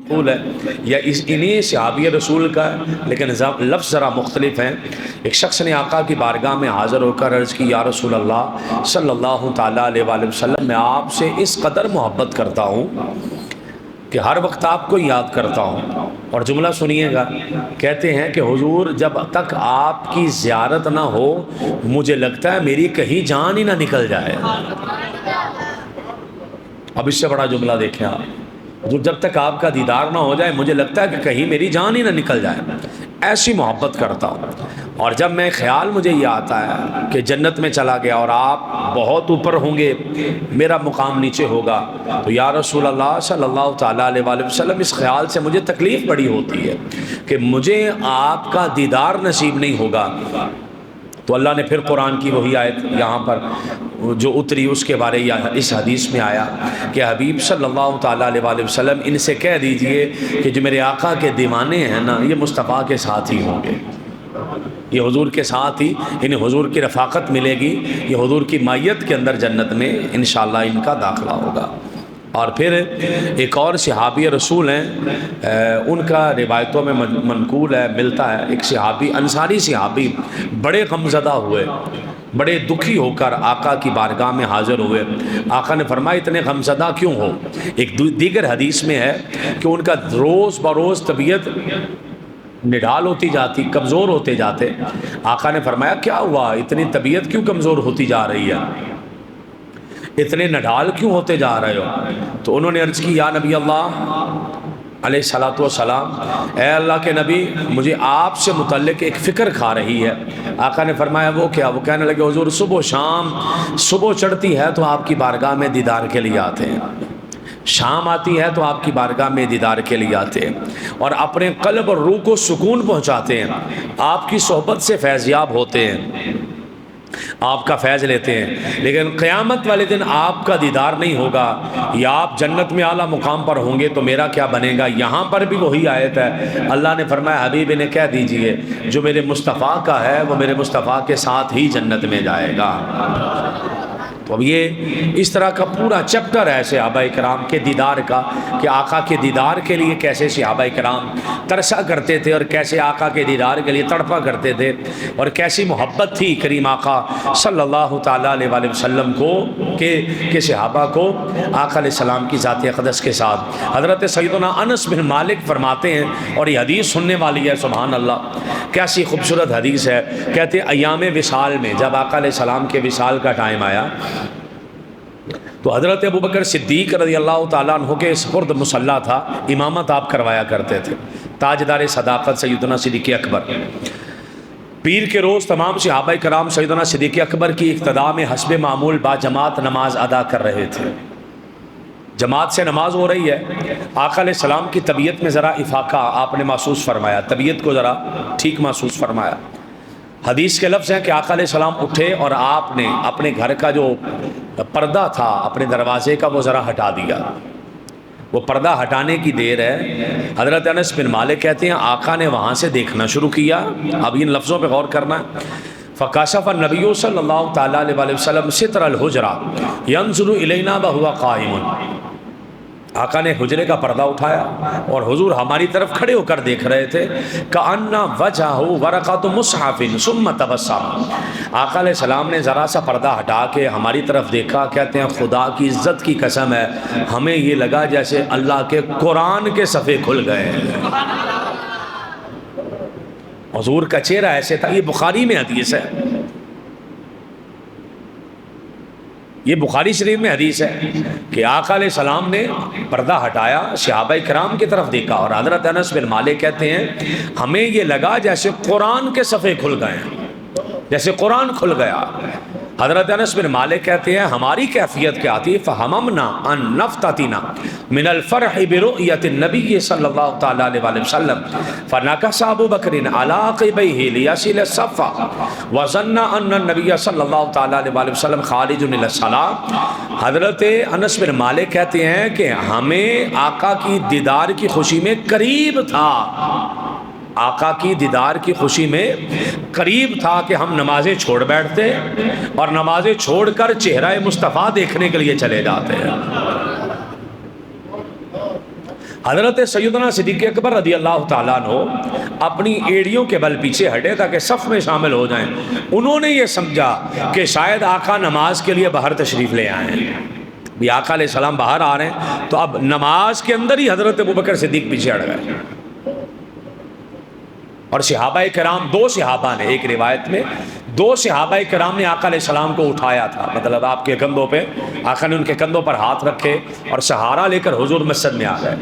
منقول ہے یا انہی صحابی رسول کا ہے، لیکن لفظ ذرا مختلف ہیں۔ ایک شخص نے آقا کی بارگاہ میں حاضر ہو کر عرض کی، یا رسول اللہ صلی اللہ تعالیٰ علیہ وآلہ وسلم، میں آپ سے اس قدر محبت کرتا ہوں کہ ہر وقت آپ کو یاد کرتا ہوں۔ اور جملہ سنیے گا، کہتے ہیں کہ حضور جب تک آپ کی زیارت نہ ہو مجھے لگتا ہے میری کہیں جان ہی نہ نکل جائے۔ اب اس سے بڑا جملہ دیکھیں آپ، جب تک آپ کا دیدار نہ ہو جائے مجھے لگتا ہے کہ کہیں میری جان ہی نہ نکل جائے، ایسی محبت کرتا ہوں۔ اور جب میں خیال مجھے یہ آتا ہے کہ جنت میں چلا گیا اور آپ بہت اوپر ہوں گے، میرا مقام نیچے ہوگا، تو یا رسول اللہ صلی اللہ تعالیٰ علیہ وآلہ وسلم اس خیال سے مجھے تکلیف بڑی ہوتی ہے کہ مجھے آپ کا دیدار نصیب نہیں ہوگا۔ تو اللہ نے پھر قرآن کی وہی آیت یہاں پر جو اتری اس کے بارے اس حدیث میں آیا کہ حبیب صلی اللہ تعالیٰ علیہ وآلہ وسلم ان سے کہہ دیجئے کہ جو میرے آقا کے دیوانے ہیں نا، یہ مصطفیٰ کے ساتھ ہی ہوں گے، یہ حضور کے ساتھ ہی انہیں حضور کی رفاقت ملے گی، یہ حضور کی مائیت کے اندر جنت میں انشاءاللہ ان کا داخلہ ہوگا۔ اور پھر ایک اور صحابی رسول ہیں، ان کا روایتوں میں منقول ہے، ملتا ہے، ایک صحابی انصاری صحابی بڑے غمزدہ ہوئے، بڑے دکھی ہو کر آقا کی بارگاہ میں حاضر ہوئے۔ آقا نے فرمایا اتنے غمزدہ کیوں ہو؟ ایک دیگر حدیث میں ہے کہ ان کا روز بروز طبیعت نڈھال ہوتی جاتی، کمزور ہوتے جاتے۔ آقا نے فرمایا کیا ہوا، اتنی طبیعت کیوں کمزور ہوتی جا رہی ہے، اتنے نڈھال کیوں ہوتے جا رہے ہو؟ تو انہوں نے عرض کی، یا نبی اللہ علیہ الصلوۃ والسلام، اے اللہ کے نبی مجھے آپ سے متعلق ایک فکر کھا رہی ہے۔ آقا نے فرمایا وہ کیا؟ وہ کہنے لگے حضور صبح و شام، صبح چڑھتی ہے تو آپ کی بارگاہ میں دیدار کے لیے آتے ہیں، شام آتی ہے تو آپ کی بارگاہ میں دیدار کے لیے آتے ہیں اور اپنے قلب اور روح کو سکون پہنچاتے ہیں، آپ کی صحبت سے فیضیاب ہوتے ہیں، آپ کا فیض لیتے ہیں۔ لیکن قیامت والے دن آپ کا دیدار نہیں ہوگا، یا آپ جنت میں اعلیٰ مقام پر ہوں گے تو میرا کیا بنے گا؟ یہاں پر بھی وہی آیت ہے، اللہ نے فرمایا حبیب نے کہہ دیجئے جو میرے مصطفیٰ کا ہے وہ میرے مصطفیٰ کے ساتھ ہی جنت میں جائے گا۔ تو اب یہ اس طرح کا پورا چیپٹر ہے صحابہ کرام کے دیدار کا، کہ آقا کے دیدار کے لیے کیسے صحابہ کرام ترسا کرتے تھے اور کیسے آقا کے دیدار کے لیے تڑپا کرتے تھے، اور کیسی محبت تھی کریم آقا صلی اللہ تعالیٰ علیہ وآلہ وسلم کو کہ صحابہ کو آقا علیہ السلام کی ذات اقدس کے ساتھ۔ حضرت سیدنا انس بن مالک فرماتے ہیں، اور یہ حدیث سننے والی ہے، سبحان اللہ کیسی خوبصورت حدیث ہے، کہتے ہیں ایام وصال میں جب آقا علیہ السلام کے وصال کا ٹائم آیا تو حضرت ابوبکر صدیق رضی اللہ تعالیٰ عنہ کے سپرد مصلی تھا، امامت آپ کروایا کرتے تھے، تاجدار صداقت سیدنا صدیق اکبر۔ پیر کے روز تمام صحابہ کرام سیدنا صدیق اکبر کی اقتداء میں حسب معمول با جماعت نماز ادا کر رہے تھے، جماعت سے نماز ہو رہی ہے۔ آقا علیہ السلام کی طبیعت میں ذرا افاقہ آپ نے محسوس فرمایا، طبیعت کو ذرا ٹھیک محسوس فرمایا۔ حدیث کے لفظ ہیں کہ آقا علیہ السلام اٹھے اور آپ نے اپنے گھر کا جو پردہ تھا اپنے دروازے کا وہ ذرا ہٹا دیا۔ وہ پردہ ہٹانے کی دیر ہے، حضرت انس بن مالک کہتے ہیں آقا نے وہاں سے دیکھنا شروع کیا۔ اب ان لفظوں پہ غور کرنا ہے، فکاشف النبی صلی اللہ تعالیٰ علیہ وآلہ وسلم ستر الحجرہ ینظر الینا وہو قائم۔ آقا نے حجرے کا پردہ اٹھایا اور حضور ہماری طرف کھڑے ہو کر دیکھ رہے تھے، کأن وجہہ ورقۃ مصحف ثم تبسم۔ آقا علیہ السلام نے ذرا سا پردہ ہٹا کے ہماری طرف دیکھا، کہتے ہیں خدا کی عزت کی قسم ہے ہمیں یہ لگا جیسے اللہ کے قرآن کے صفحے کھل گئے۔ حضور کا چہرہ ایسے تھا، یہ بخاری میں حدیث ہے، یہ بخاری شریف میں حدیث ہے کہ آقا علیہ السلام نے پردہ ہٹایا، صحابہ کرام کی طرف دیکھا، اور حضرت انس بن مالک کہتے ہیں ہمیں یہ لگا جیسے قرآن کے صفحے کھل گئے، جیسے قرآن کھل گیا۔ حضرت انس بن مالک کہتے ہیں ہماری کیفیت کیا تھی؟ فہممنا ان نفتتنا من الفرح برؤیت النبی صلی اللہ تعالیٰ علیہ وآلہ وسلم فنکس ابو بکر علی عقبیہ لیصل الصف وظن ان النبی صلی اللہ تعالیٰ علیہ وآلہ وسلم خارج الی الصلاۃ۔ حضرت انس بن مالک کہتے ہیں کہ ہمیں آقا کی دیدار کی خوشی میں قریب تھا، آقا کی دیدار کی خوشی میں قریب تھا کہ ہم نمازیں چھوڑ بیٹھتے اور نمازیں چھوڑ کر چہرہ مصطفیٰ دیکھنے کے لیے چلے جاتے ہیں۔ حضرت سیدنا صدیق اکبر رضی اللہ تعالیٰ عنہ اپنی ایڑیوں کے بل پیچھے ہٹے تاکہ صف میں شامل ہو جائیں. انہوں نے یہ سمجھا کہ شاید آقا نماز کے لیے باہر تشریف لے آئے ہیں. بھی آقا علیہ السلام باہر آ رہے ہیں تو اب نماز کے اندر ہی حضرت ابوبکر صدیق پیچھے ہٹ گئے. اور صحابہ کرام، دو صحابہ نے، ایک روایت میں 2 صحابہ کرام نے آقا علیہ السلام کو اٹھایا تھا، مطلب آپ کے کندھوں پہ، آقا نے ان کے کندھوں پر ہاتھ رکھے اور سہارا لے کر حضور مسجد میں آ گئے.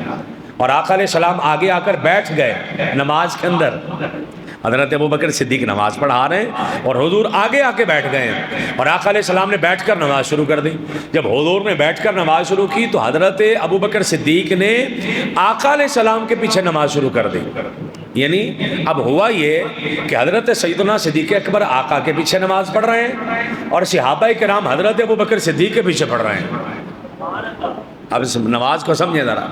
اور آقا علیہ السلام آگے آ کر بیٹھ گئے نماز کے اندر. حضرت ابوبکر صدیق نماز پڑھا رہے ہیں اور حضور آگے آ کے بیٹھ گئے ہیں اور آقا علیہ السلام نے بیٹھ کر نماز شروع کر دی. جب حضور نے بیٹھ کر نماز شروع کی تو حضرت ابوبکر صدیق نے آقا علیہ السلام کے پیچھے نماز شروع کر دی. یعنی اب ہوا یہ کہ حضرت سیدنا صدیق اکبر آقا کے پیچھے نماز پڑھ رہے ہیں اور صحابہ کرام حضرت ابوبکر صدیق کے پیچھے پڑھ رہے ہیں. اب اس نماز کو سمجھیں ذرا.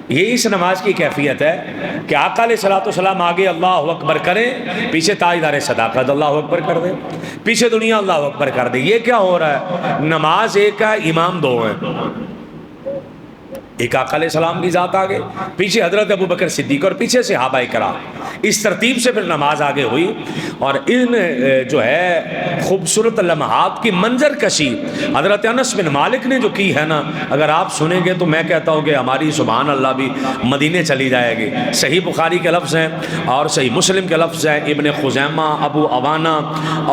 یہ اس نماز کی کیفیت ہے کہ آقا علیہ السلام آگے اللہ اکبر کریں، پیچھے تاجدار صداقت اللہ اکبر کر دیں، پیچھے دنیا اللہ اکبر کر دیں. یہ کیا ہو رہا ہے؟ نماز ایک ہے، امام 2 ہیں. ایک آقا علیہ السلام کی ذات آگے، پیچھے حضرت ابوبکر صدیق اور پیچھے صحابہ کرام. اس ترتیب سے پھر نماز آگے ہوئی. اور ان جو ہے خوبصورت لمحات کی منظر کشی حضرت انس بن مالک نے جو کی ہے نا، اگر آپ سنیں گے تو میں کہتا ہوں کہ ہماری سبحان اللہ بھی مدینے چلی جائے گی. صحیح بخاری کے لفظ ہیں اور صحیح مسلم کے لفظ ہیں. ابن خزیمہ، ابو عوانہ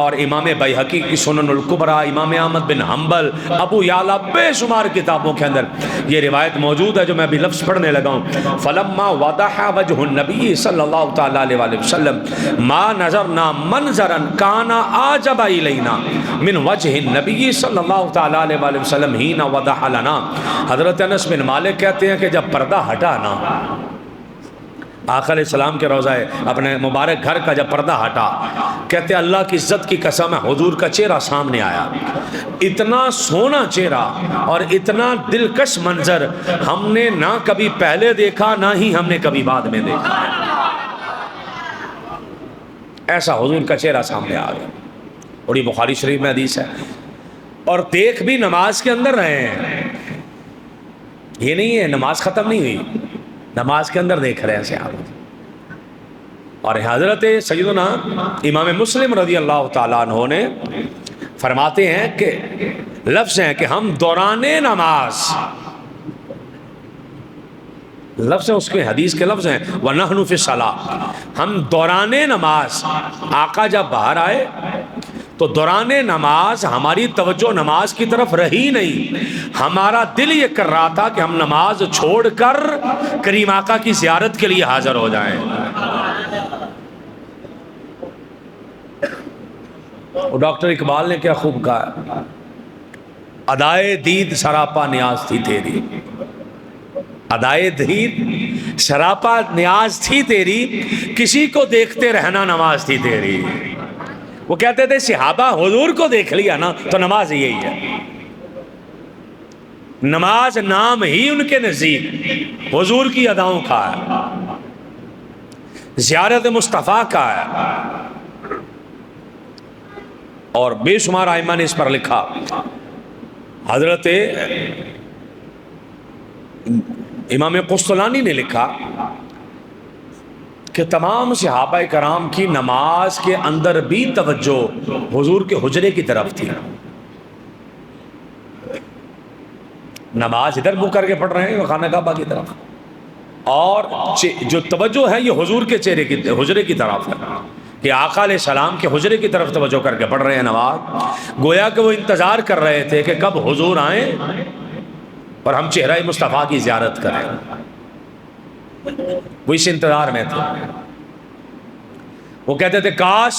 اور امام بیہقی کی سنن الکبریٰ، امام احمد بن حنبل، ابو یعلا، بے شمار کتابوں کے اندر یہ روایت موجود ہے جو میں ابھی لفظ پڑھنے لگا ہوں. فلما وضح وجہ النبی صلی اللہ تعالی علیہ وسلم ما نظرنا منظرا کان اعجب الینا من وجہ النبی صلی اللہ تعالی علیہ وسلم حین وضح لنا. حضرت انس بن مالک کہتے ہیں کہ جب پردہ ہٹا نا، آقا علیہ السلام کے روضہ اپنے مبارک گھر کا جب پردہ ہٹا، کہتے ہیں اللہ کی عزت کی قسم ہے حضور کا چہرہ سامنے آیا. اتنا سونا چہرہ اور اتنا دلکش منظر ہم نے نہ کبھی پہلے دیکھا، نہ ہی ہم نے کبھی بعد میں دیکھا. ایسا حضور کا چہرہ سامنے آ گیا. اور یہ بخاری شریف میں حدیث ہے. اور دیکھ بھی نماز کے اندر رہے ہیں، یہ نہیں ہے نماز ختم نہیں ہوئی، نماز کے اندر دیکھ رہے ہیں صحابہ. اور حضرت سیدنا امام مسلم رضی اللہ تعالیٰ عنہ نے فرماتے ہیں کہ لفظ ہیں کہ ہم دوران نماز، لفظ ہیں اس کے حدیث کے لفظ ہیں وَنَحْنُ فِي الصَّلَاةِ، ہم دوران نماز، آقا جب باہر آئے تو دوران نماز ہماری توجہ نماز کی طرف رہی نہیں. ہمارا دل یہ کر رہا تھا کہ ہم نماز چھوڑ کر کریم آقا کی زیارت کے لیے حاضر ہو جائیں. اور ڈاکٹر اقبال نے کیا خوب کہا، ادائے دید سراپا نیاز تھی تیری، ادائے دید سراپا نیاز تھی تیری، کسی کو دیکھتے رہنا نماز تھی تیری. وہ کہتے تھے صحابہ حضور کو دیکھ لیا نا تو نماز یہی ہے. نماز نام ہی ان کے نزدیک حضور کی اداؤں کا ہے، زیارت مصطفیٰ کا ہے. اور بے شمار ائمہ نے اس پر لکھا. حضرت امام قسطلانی نے لکھا کہ تمام صحابہ کرام کی نماز کے اندر بھی توجہ حضور کے حجرے کی طرف تھی. نماز ادھر منہ کر کے پڑھ رہے ہیں خانہ کعبہ کی طرف، اور جو توجہ ہے یہ حضور کے چہرے کی، حجرے کی طرف ہے کہ آقا علیہ السلام کے حجرے کی طرف توجہ کر کے پڑھ رہے ہیں نماز. گویا کہ وہ انتظار کر رہے تھے کہ کب حضور آئیں اور ہم چہرہ مصطفیٰ کی زیارت کریں. وہ اس انتظار میں تھے. وہ کہتے تھے کاش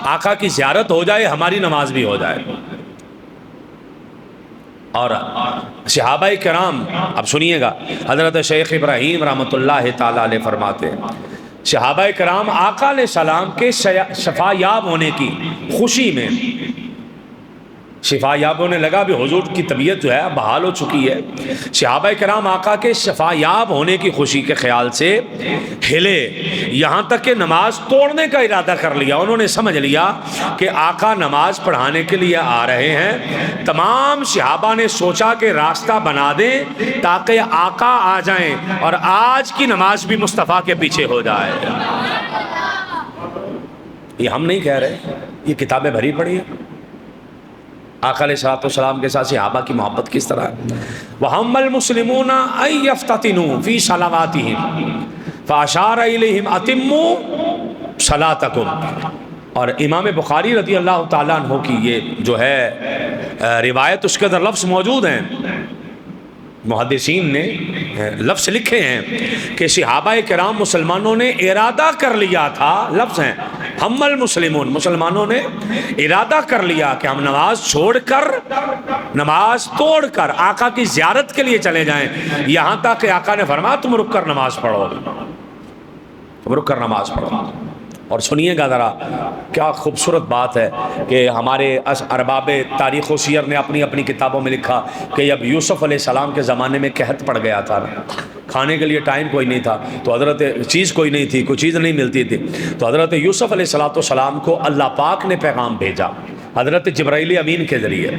آقا کی زیارت ہو جائے، ہماری نماز بھی ہو جائے. اور صحابہ کرام، اب سنیے گا، حضرت شیخ ابراہیم رحمۃ اللہ تعالی علیہ فرماتے ہیں صحابہ کرام آقا علیہ السلام کے شفا یاب ہونے کی خوشی میں شفا یاب ہونے لگا، بھی حضور کی طبیعت جو ہے بحال ہو چکی ہے۔ صحابہ کرام آقا کے شفا یاب ہونے کی خوشی کے خیال سے ہلے، یہاں تک کہ نماز توڑنے کا ارادہ کر لیا۔ انہوں نے سمجھ لیا کہ آقا نماز پڑھانے کے لیے آ رہے ہیں۔ تمام صحابہ نے سوچا کہ راستہ بنا دیں تاکہ آقا آ جائیں اور آج کی نماز بھی مصطفیٰ کے پیچھے ہو جائے۔ یہ ہم نہیں کہہ رہے، یہ کتابیں بھری پڑی ہیں۔ آقا علیہ السلام کے ساتھ صحابہ کی محبت کس طرح ہے۔ وَهَمَّ الْمُسْلِمُونَ أَن يَفْتَتِنُوا فِي صَلَوَاتِهِمْ فَأَشَارَ إِلَيْهِمْ أَتِمُّوا صَلَاتَكُمْ۔ اور امام بخاری رضی اللہ تعالیٰ عنہ کی یہ جو ہے روایت، اس کے اندر لفظ موجود ہیں، محدثین نے لفظ لکھے ہیں کہ صحابہ کرام مسلمانوں نے ارادہ کر لیا تھا، لفظ ہیں ہم المسلمون، مسلمانوں نے ارادہ کر لیا کہ ہم نماز چھوڑ کر، نماز توڑ کر آقا کی زیارت کے لیے چلے جائیں، یہاں تک کہ آقا نے فرمایا تم رک کر نماز پڑھو، تم رک کر نماز پڑھو۔ اور سنیے گا ذرا، کیا خوبصورت بات ہے کہ ہمارے ارباب تاریخ و سیر نے اپنی اپنی کتابوں میں لکھا کہ جب یوسف علیہ السلام کے زمانے میں قحط پڑ گیا تھا، کھانے کے لیے ٹائم کوئی نہیں تھا، تو حضرت چیز کوئی نہیں تھی، کوئی چیز نہیں ملتی تھی، تو حضرت یوسف علیہ السلام کو اللہ پاک نے پیغام بھیجا حضرت جبرائیل امین کے ذریعے۔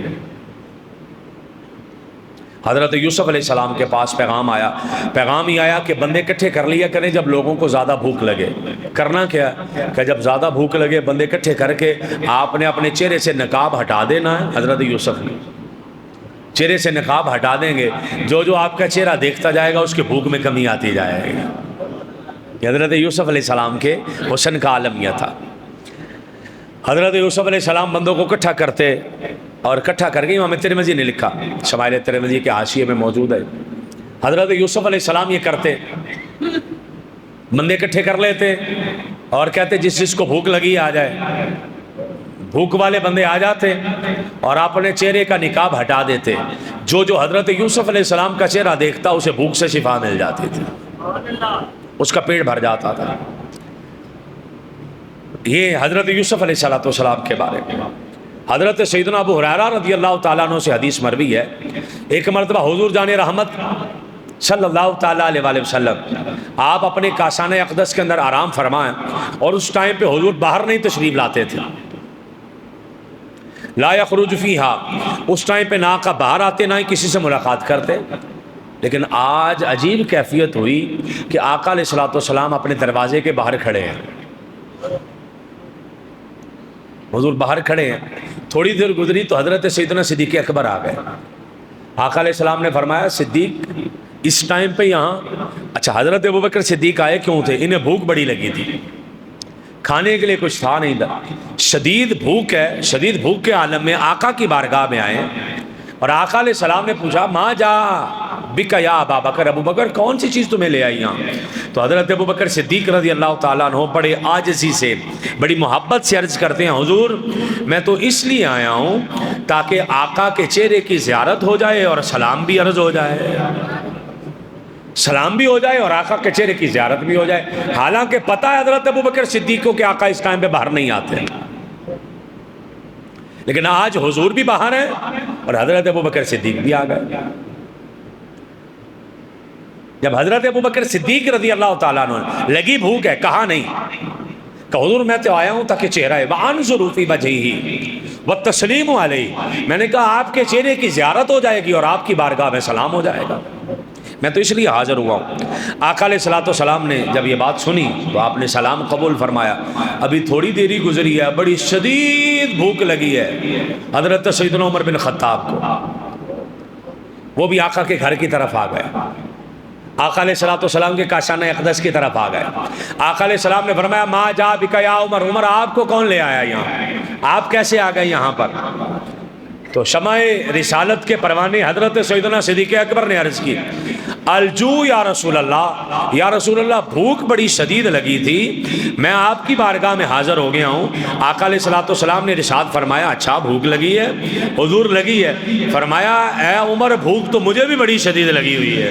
حضرت یوسف علیہ السلام کے پاس پیغام آیا، پیغام ہی آیا کہ بندے اکٹھے کر لیا کریں جب لوگوں کو زیادہ بھوک لگے۔ کرنا کیا کہ جب زیادہ بھوک لگے بندے اکٹھے کر کے آپ نے اپنے چہرے سے نقاب ہٹا دینا ہے۔ حضرت یوسف نے چہرے سے نقاب ہٹا دیں گے، جو جو آپ کا چہرہ دیکھتا جائے گا اس کے بھوک میں کمی آتی جائے گی۔ یہ حضرت یوسف علیہ السلام کے حسن کا عالم یہ تھا۔ حضرت یوسف علیہ السلام بندوں کو اکٹھا کرتے، اور اکٹھا کر کے امام ترمذی نے لکھا، شمائل ترمذی کے حاشیے میں موجود ہے، حضرت یوسف علیہ السلام یہ کرتے، بندے اکٹھے کر لیتے اور کہتے جس جس کو بھوک لگی آ جائے۔ بھوک والے بندے آ جاتے اور اپنے چہرے کا نقاب ہٹا دیتے، جو جو حضرت یوسف علیہ السلام کا چہرہ دیکھتا اسے بھوک سے شفا مل جاتی تھی، اس کا پیٹ بھر جاتا تھا۔ یہ حضرت یوسف علیہ السلام کے بارے میں۔ حضرت سیدنا ابو ہریرہ رضی اللہ تعالیٰ عنہ سے حدیث مروی ہے، ایک مرتبہ حضور جان رحمت صلی اللہ تعالیٰ علیہ وآلہ وسلم آپ اپنے کاشانہ اقدس کے اندر آرام فرمائیں، اور اس ٹائم پہ حضور باہر نہیں تشریف لاتے تھے، لا یخرج فیہا، اس ٹائم پہ نہ آقا باہر آتے نہ ہی کسی سے ملاقات کرتے۔ لیکن آج عجیب کیفیت ہوئی کہ آقا علیہ السلام اپنے دروازے کے باہر کھڑے ہیں، حضور باہر کھڑے ہیں۔ تھوڑی دیر گزری تو حضرت سیدنا صدیق اکبر آ گئے۔ آقا علیہ السلام نے فرمایا صدیق اس ٹائم پہ یہاں؟ اچھا، حضرت ابوبکر صدیق آئے کیوں تھے؟ انہیں بھوک بڑی لگی تھی، کھانے کے لیے کچھ تھا نہیں تھا، شدید بھوک ہے، شدید بھوک کے عالم میں آقا کی بارگاہ میں آئے، اور آقا علیہ السلام نے پوچھا ما جا بک یا ابا بکر، ابو بکر کون سی چیز تمہیں لے آئی یہاں؟ تو حضرت ابوبکر صدیق رضی اللہ تعالیٰ عنہ بڑے عاجزی سے، بڑی محبت سے عرض کرتے ہیں حضور میں تو اس لیے آیا ہوں تاکہ آقا کے چہرے کی زیارت ہو جائے اور سلام بھی عرض ہو جائے، سلام بھی ہو جائے اور آقا کے چہرے کی زیارت بھی ہو جائے۔ حالانکہ پتہ ہے حضرت ابوبکر صدیق کو کہ آقا اس ٹائم پہ باہر نہیں آتے، لیکن آج حضور بھی باہر ہیں اور حضرت ابوبکر صدیق بھی آ گئے۔ جب حضرت ابوبکر صدیق رضی اللہ تعالیٰ عنہ لگی بھوک ہے، کہا نہیں کہ حضور میں تو آیا ہوں تاکہ چہرہ ہے وَأَنظُرُ فِي وَجْهِهِ وَالتَّسْلِيمُ عَلَيْهِ، میں نے کہا آپ کے چہرے کی زیارت ہو جائے گی اور آپ کی بارگاہ میں سلام ہو جائے گا، میں تو اس لیے حاضر ہوا ہوں۔ آقا علیہ السلام نے جب یہ بات سنی تو آپ نے سلام قبول فرمایا۔ ابھی تھوڑی دیری گزری ہے، بڑی شدید بھوک لگی ہے حضرت سیدنا عمر بن خطاب کو، وہ بھی آقا کے گھر کی طرف آ گئے، آقا علیہ السلام کے کاشانہ اقدس کی طرف آ گئے۔ آقا علیہ السلام نے فرمایا ما جا بک یا عمر، عمر آپ کو کون لے آیا یہاں، آپ کیسے آ گئے یہاں پر؟ تو شمع رسالت کے پروانے حضرت سیدنا صدیق اکبر نے عرض کی الجو یا رسول اللہ، یا رسول اللہ بھوک بڑی شدید لگی تھی، میں آپ کی بارگاہ میں حاضر ہو گیا ہوں۔ آقا علیہ السلام نے ارشاد فرمایا اچھا بھوک لگی ہے؟ حضور لگی ہے۔ فرمایا اے عمر بھوک تو مجھے بھی بڑی شدید لگی ہوئی ہے۔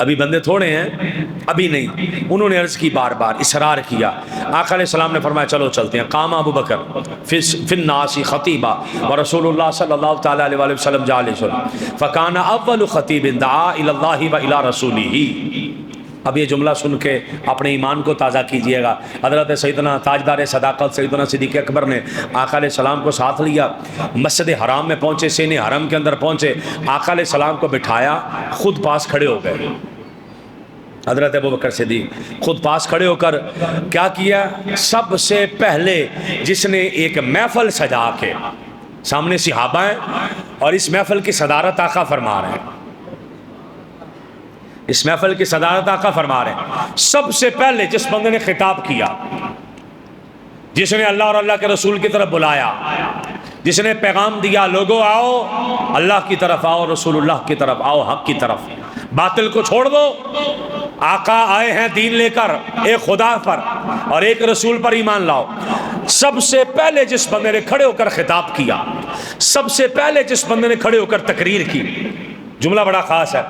ابھی بندے تھوڑے ہیں، ابھی نہیں۔ انہوں نے عرض کی، بار بار اصرار کیا۔ آقا علیہ السلام نے فرمایا چلو چلتے ہیں۔ قام ابو بکر فی الناس خطیبا ورسول اللہ صلی اللہ تعالی علیہ وآلہ وسلم جالس فکان اول خطیب دعا الی اللہ و الی رسولہ۔ اب یہ جملہ سن کے اپنے ایمان کو تازہ کیجئے گا۔ حضرت سیدنا تاجدار صداقت سیدنا صدیق اکبر نے آقا علیہ السلام کو ساتھ لیا، مسجد حرام میں پہنچے، سین حرم کے اندر پہنچے، آقا علیہ السلام کو بٹھایا، خود پاس کھڑے ہو گئے۔ حضرت ابوبکر صدیق خود پاس کھڑے ہو کر کیا کیا؟ سب سے پہلے جس نے ایک محفل سجا کے، سامنے صحابہ ہیں اور اس محفل کی صدارت آقا فرما رہے ہیں، اس محفل کی صدارت آقا فرما رہے ہیں، سب سے پہلے جس بندے نے خطاب کیا، جس نے اللہ اور اللہ کے رسول کی طرف بلایا، جس نے پیغام دیا لوگوں آؤ اللہ کی طرف، آؤ رسول اللہ کی طرف، آؤ حق کی طرف، باطل کو چھوڑ دو، آقا آئے ہیں دین لے کر، ایک خدا پر اور ایک رسول پر ایمان لاؤ۔ سب سے پہلے جس بندے نے کھڑے ہو کر خطاب کیا، سب سے پہلے جس بندے نے کھڑے ہو کر تقریر کی، جملہ بڑا خاص ہے،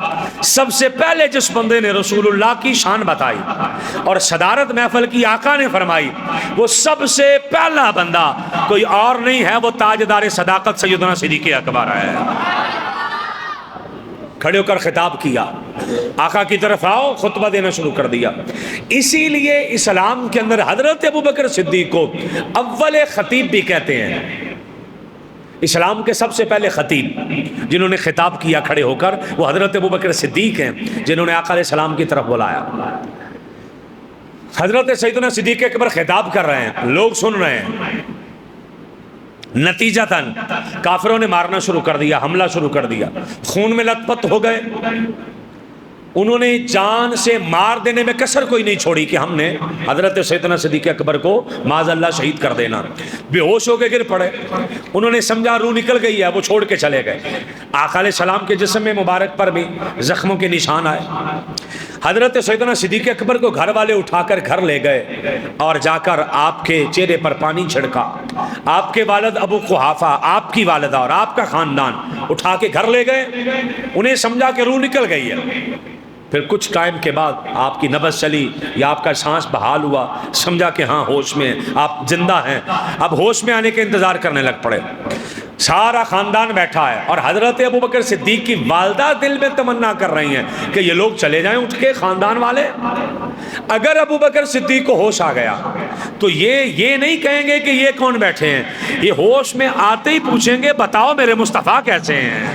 سب سے پہلے جس بندے نے رسول اللہ کی شان بتائی اور صدارت محفل کی آقا نے فرمائی، وہ سب سے پہلا بندہ کوئی اور نہیں ہے، وہ تاجدار صداقت سیدنا صدیق اکبر ہے۔ کھڑے ہو کر خطاب کیا، آقا کی طرف آؤ، خطبہ دینا شروع کر دیا۔ اسی لیے اسلام کے اندر حضرت ابوبکر صدیق کو اول خطیب بھی کہتے ہیں، اسلام کے سب سے پہلے خطیب جنہوں نے خطاب کیا کھڑے ہو کر وہ حضرت ابوبکر صدیق ہیں، جنہوں نے آقا علیہ السلام کی طرف بلایا۔ حضرت سیدنا صدیق اکبر خطاب کر رہے ہیں، لوگ سن رہے ہیں، نتیجتاً کافروں نے مارنا شروع کر دیا، حملہ شروع کر دیا، خون میں لت پت ہو گئے۔ انہوں نے جان سے مار دینے میں کسر کوئی نہیں چھوڑی کہ ہم نے حضرت سیدنا صدیق اکبر کو معاذ اللہ شہید کر دینا۔ بے ہوش ہو کے گر پڑے، انہوں نے سمجھا روح نکل گئی ہے، وہ چھوڑ کے چلے گئے۔ آقا علیہ السلام کے جسم میں مبارک پر بھی زخموں کے نشان آئے۔ حضرت سیدنا صدیق اکبر کو گھر والے اٹھا کر گھر لے گئے اور جا کر آپ کے چہرے پر پانی چھڑکا۔ آپ کے والد ابو قحافہ، آپ کی والدہ اور آپ کا خاندان اٹھا کے گھر لے گئے، انہیں سمجھا کہ روح نکل گئی ہے۔ پھر کچھ ٹائم کے بعد آپ کی نبض چلی یا آپ کا سانس بحال ہوا، سمجھا کہ ہاں ہوش میں آپ زندہ ہیں، اب ہوش میں آنے کے انتظار کرنے لگ پڑے۔ سارا خاندان بیٹھا ہے اور حضرت ابوبکر صدیق کی والدہ دل میں تمنا کر رہی ہیں کہ یہ لوگ چلے جائیں اٹھ کے، خاندان والے۔ اگر ابوبکر صدیق کو ہوش آ گیا تو یہ نہیں کہیں گے کہ یہ کون بیٹھے ہیں، یہ ہوش میں آتے ہی پوچھیں گے بتاؤ میرے مصطفیٰ کیسے ہیں۔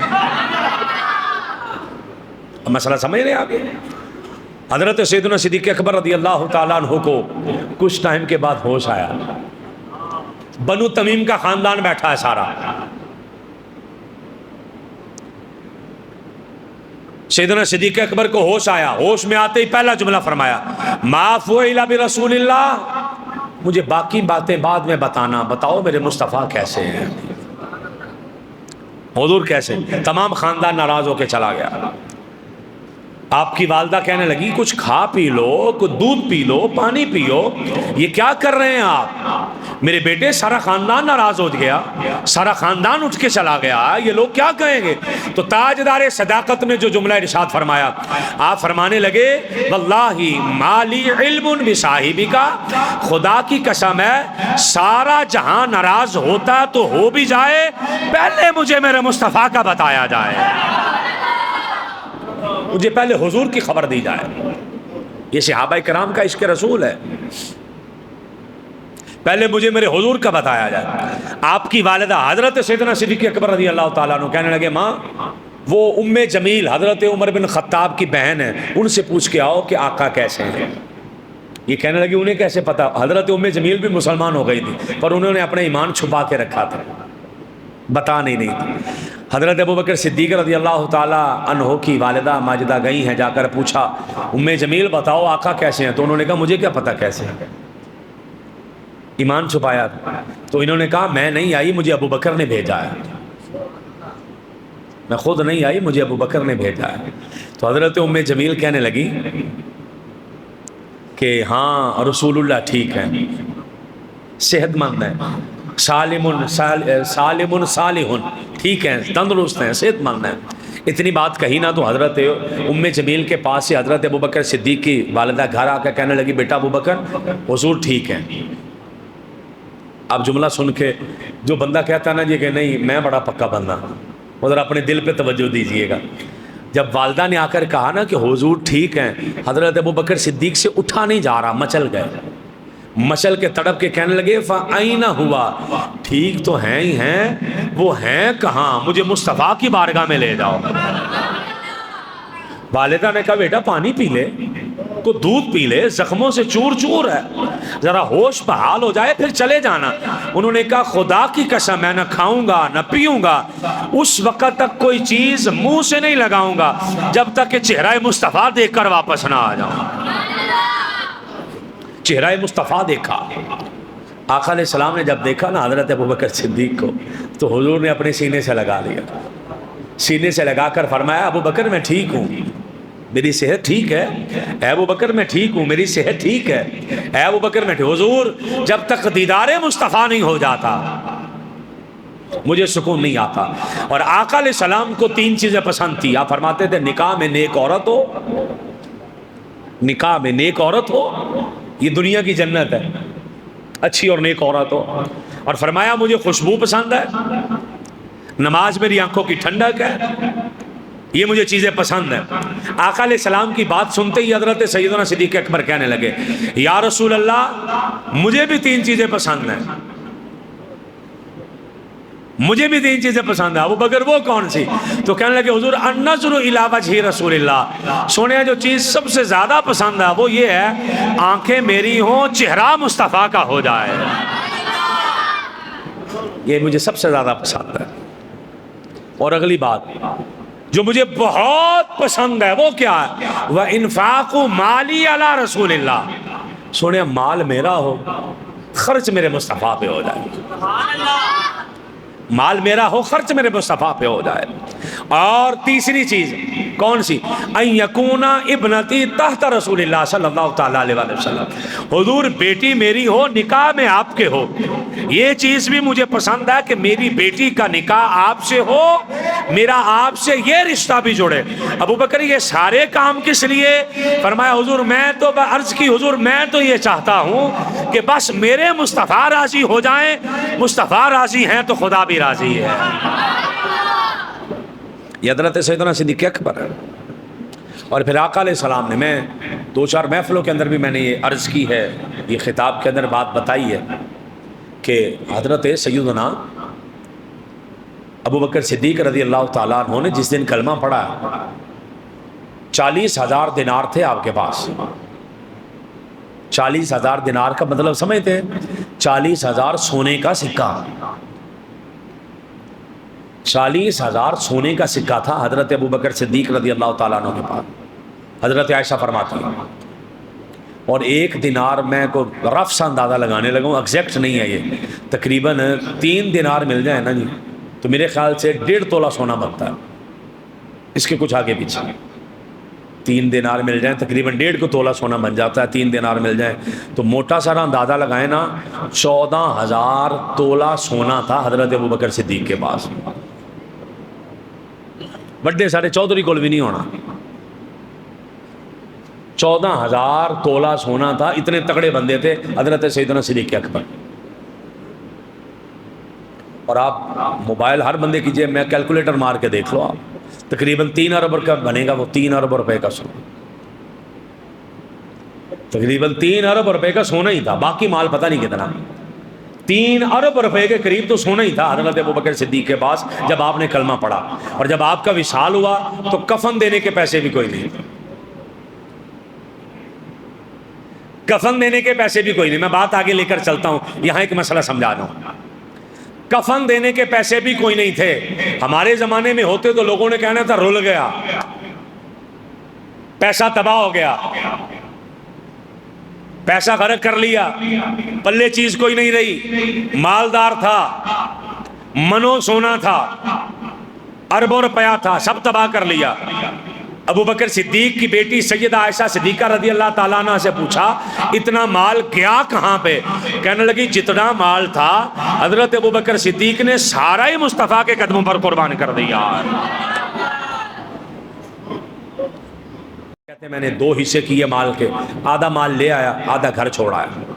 مسئلہ سمجھ رہے ہیں آگے؟ حضرت سیدنا صدیق اکبر رضی اللہ تعالیٰ عنہ کو کچھ ٹائم کے بعد ہوش آیا۔ بنو تمیم کا خاندان بیٹھا ہے سارا، سیدنا صدیق اکبر کو ہوش آیا، ہوش میں آتے ہی پہلا جملہ فرمایا، ما فعل برسول اللہ، مجھے باقی باتیں بعد میں بتانا، بتاؤ میرے مصطفیٰ کیسے ہیں، حضور کیسے۔ تمام خاندان ناراض ہو کے چلا گیا۔ آپ کی والدہ کہنے لگی کچھ کھا پی لو، کچھ دودھ پی لو، پانی پیو، یہ کیا کر رہے ہیں آپ؟ میرے بیٹے سارا خاندان ناراض ہو گیا، سارا خاندان اٹھ کے چلا گیا، یہ لوگ کیا کہیں گے؟ تو تاجدار صداقت نے جو جملہ ارشاد فرمایا، آپ فرمانے لگے واللہ ما لی علم بصاحبک، خدا کی قسم ہے سارا جہاں ناراض ہوتا تو ہو بھی جائے، پہلے مجھے میرے مصطفیٰ کا بتایا جائے، مجھے پہلے حضور کی خبر دی جائے۔ یہ صحابہ کرام کا عشق رسول ہے، پہلے مجھے میرے حضور کا بتایا جائے۔ آپ کی والدہ حضرت سیدنا صدیق اکبر رضی اللہ تعالیٰ عنہ کہنے لگے ماں وہ ام جمیل حضرت عمر بن خطاب کی بہن ہے، ان سے پوچھ کے آؤ کہ آقا کیسے ہیں۔ یہ کہنے لگے انہیں کیسے پتا؟ حضرت ام جمیل بھی مسلمان ہو گئی تھی پر انہوں نے اپنا ایمان چھپا کے رکھا تھا، بتا نہیں تھی۔ حضرت ابوبکر صدیق رضی اللہ تعالیٰ عنہ کی والدہ ماجدہ گئی ہیں، جا کر پوچھا ام جمیل بتاؤ آقا کیسے ہیں؟ تو انہوں نے کہا مجھے کیا پتا کیسے ہیں، ایمان چھپایا۔ تو انہوں نے کہا میں نہیں آئی، مجھے ابوبکر نے بھیجا ہے، میں خود نہیں آئی، مجھے ابوبکر نے بھیجا ہے۔ تو حضرت ام جمیل کہنے لگی کہ ہاں رسول اللہ ٹھیک ہے، صحت مند ہے، سالم صالح، ٹھیک ہیں، تندرست ہیں، صحت مند ہیں۔ اتنی بات کہی نا تو حضرت ام جمیل کے پاس سے حضرت ابوبکر صدیق کی والدہ گھر آ کر کہنے لگی بیٹا ابوبکر حضور ٹھیک ہے. اب جملہ سن کے جو بندہ کہتا ہے نا جی کہ نہیں میں بڑا پکا بندہ، ادھر اپنے دل پہ توجہ دیجئے گا. جب والدہ نے آ کر کہا نا کہ حضور ٹھیک ہیں، حضرت ابوبکر صدیق سے اٹھا نہیں جا رہا، مچل گئے. مچل کے تڑپ کے کہنے لگے فَأَيْنَ هُوَ، ٹھیک تو ہیں ہی ہیں، وہ ہیں کہاں؟ مجھے مصطفیٰ کی بارگاہ میں لے جاؤ. والدہ نے کہا بیٹا پانی پی لے، کو دودھ پی لے، زخموں سے چور چور ہے، ذرا ہوش بحال ہو جائے پھر چلے جانا. انہوں نے کہا خدا کی قسم میں نہ کھاؤں گا نہ پیوں گا، اس وقت تک کوئی چیز منہ سے نہیں لگاؤں گا جب تک کہ چہرہ مصطفیٰ دیکھ کر واپس نہ آ جاؤں. چہرہ مصطفیٰ دیکھا. آقا علیہ السلام نے جب دیکھا نا حضرت ابوبکر صدیق کو تو حضور نے اپنے سینے سے لگا لیا، سینے سے لگا کر فرمایا ابوبکر میں ٹھیک ہوں، میری صحت ٹھیک ہے. اے ابوبکر میں ٹھیک ہوں، میری صحت ٹھیک ہے. اے ابوبکر میں ٹھیک. حضور جب تک دیدار مصطفیٰ نہیں ہو جاتا مجھے سکون نہیں آتا. اور آقا علیہ السلام کو 3 چیزیں پسند تھی. آپ فرماتے تھے نکاح میں نیک عورت ہو، نکاح میں نیک عورت ہو، یہ دنیا کی جنت ہے، اچھی اور نیک عورت ہو. اور فرمایا مجھے خوشبو پسند ہے، نماز میری آنکھوں کی ٹھنڈک ہے، یہ مجھے چیزیں پسند ہیں. آقا علیہ السلام کی بات سنتے ہی حضرت سیدنا صدیق اکبر کہنے لگے یا رسول اللہ مجھے بھی 3 چیزیں پسند ہیں، مجھے بھی 3 چیزیں پسند ہیں. ابوبکر وہ کون سی؟ تو کہنے لگے حضور النظر الی وجہ رسول اللہ، سونے جو چیز سب سے زیادہ پسند ہے وہ یہ ہے آنکھیں میری ہوں چہرہ مصطفیٰ کا ہو جائے، یہ مجھے سب سے زیادہ پسند ہے. اور اگلی بات جو مجھے بہت پسند ہے وہ کیا ہے؟ وَإِنفَاقُ مَالِي عَلَى رسول اللہ، سونے مال میرا ہو خرچ میرے مصطفیٰ پہ ہو جائے، مال میرا ہو خرچ میرے مصطفیٰ پہ ہو جائے. اور تیسری چیز کون سی؟ ان یکون ابنتی تحت رسول اللہ صلی اللہ تعالیٰ علیہ وسلم، حضور بیٹی میری ہو نکاح میں آپ کے ہو. یہ چیز بھی مجھے پسند ہے کہ میری بیٹی کا نکاح آپ سے ہو، میرا آپ سے یہ رشتہ بھی جڑے. ابوبکر یہ سارے کام کس لیے؟ فرمایا حضور میں تو عرض کی حضور میں تو یہ چاہتا ہوں کہ بس میرے مصطفیٰ راضی ہو جائیں، مصطفیٰ راضی ہیں تو خدا بھی راضی ہے. یہ حضرت سیدنا صدیق اکبر ہے. اور پھر آقا علیہ السلام نے، میں 2-4 محفلوں کے اندر بھی میں نے یہ عرض کی ہے، یہ خطاب کے اندر بات بتائی ہے کہ حضرت سیدنا ابوبکر صدیق رضی اللہ تعالیٰ عنہ نے جس دن کلمہ پڑھا 40,000 دینار تھے آپ کے پاس. 40,000 دینار کا مطلب سمجھتے ہیں؟ 40,000 سونے کا سکہ، 40,000 سونے کا سکہ تھا حضرت ابوبکر صدیق رضی اللہ تعالیٰ عنہ کے پاس. حضرت عائشہ فرماتی ہیں اور 1 دینار میں کو رف سا اندازہ لگانے لگا ہوں، ایگزیکٹ نہیں ہے یہ، تقریباً 3 دینار مل جائے نا جی تو میرے خیال سے 1.5 تولہ سونا بنتا ہے، اس کے کچھ آگے پیچھے. 3 دینار مل جائیں تقریباً 1.5 تولہ سونا بن جاتا ہے. 3 دینار مل جائیں تو موٹا سارا اندازہ لگائیں نا 14,000 تولہ سونا تھا حضرت ابوبکر صدیق کے پاس. بڑے سارے چودھری کول بھی نہیں ہونا، 14,000 تولہ سونا تھا. اتنے تگڑے بندے تھے حضرت سیدنا صدیق اکبر. اور آپ موبائل ہر بندے کیجئے، میں کیلکولیٹر مار کے دیکھ لو، آپ تقریباً 3 ارب کا بنے گا وہ 3 ارب روپے کا سونا، تقریباً 3 ارب روپے کا سونا ہی تھا. باقی مال پتہ نہیں کتنا، 3 ارب روپے کے قریب تو سونا ہی تھا حضرت ابوبکر صدیق کے پاس جب آپ نے کلمہ پڑھا. اور جب آپ کا وصال ہوا تو کفن دینے کے پیسے بھی کوئی نہیں، کفن دینے کے پیسے بھی کوئی نہیں. میں بات آگے لے کر چلتا ہوں، یہاں ایک مسئلہ سمجھا رہا ہوں. کفن دینے کے پیسے بھی کوئی نہیں تھے. ہمارے زمانے میں ہوتے تو لوگوں نے کہنا تھا رول گیا، پیسہ تباہ ہو گیا، پیسہ غرق کر لیا، پلے چیز کوئی نہیں رہی، مالدار تھا، منو سونا تھا، اربوں روپیہ تھا، سب تباہ کر لیا. ابوبکر صدیق کی بیٹی سیدہ عائشہ صدیقہ رضی اللہ تعالیٰ عنہ سے پوچھا اتنا مال گیا کہاں پہ؟ کہنے لگی جتنا مال تھا حضرت ابوبکر صدیق نے سارا ہی مصطفیٰ کے قدموں پر قربان کر دیا. کہتے میں نے 2 حصے کیے مال کے، آدھا مال لے آیا، آدھا گھر چھوڑ آیا۔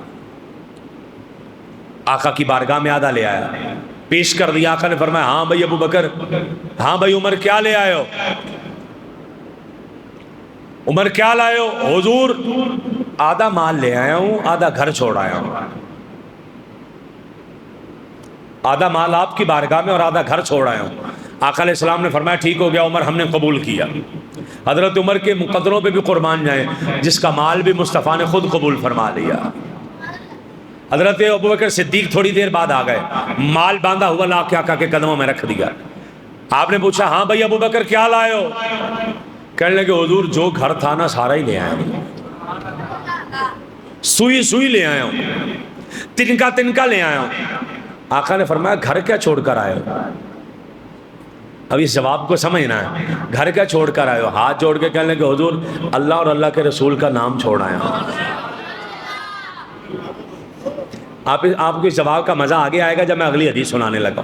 آقا کی بارگاہ میں آدھا لے آیا، پیش کر دیا۔ آقا نے فرمایا ہاں بھائی ابو بکر، ہاں بھائی عمر، کیا لے آئے ہو؟ عمر کیا لائے ہو؟ حضور آدھا مال لے آیا ہوں، آدھا گھر چھوڑ آیا ہوں۔ آدھا مال آپ کی بارگاہ میں اور آدھا گھر چھوڑ آیا ہوں۔ آقا علیہ السلام نے فرمایا ٹھیک ہو گیا عمر، ہم نے قبول کیا۔ حضرت عمر کے مقدروں پہ بھی قربان جائیں، جس کا مال بھی مصطفیٰ نے خود قبول فرما لیا۔ حضرت ابوبکر صدیق تھوڑی دیر بعد آ گئے، مال باندھا ہوا لا کے آقا کے قدموں میں رکھ دیا۔ آپ نے پوچھا ہاں بھائی ابوبکر کیا لائے ہو؟ کہنے لگے حضور جو گھر تھا نا سارا ہی لے آیا ہوں، سوئی سوئی لے آیا ہوں، تنکا تنکا لے آیا ہوں۔ آقا نے فرمایا گھر کیا چھوڑ کر آئے ہو؟ اب اس جواب کو سمجھنا ہے، گھر کیا چھوڑ کر آئے ہو؟ ہاتھ جوڑ کے کہنے لگے حضور اللہ اور اللہ کے رسول کا نام چھوڑ آیا ہوں۔ آپ کو اس جواب کا مزہ آگے آئے گا جب میں اگلی حدیث سنانے لگا۔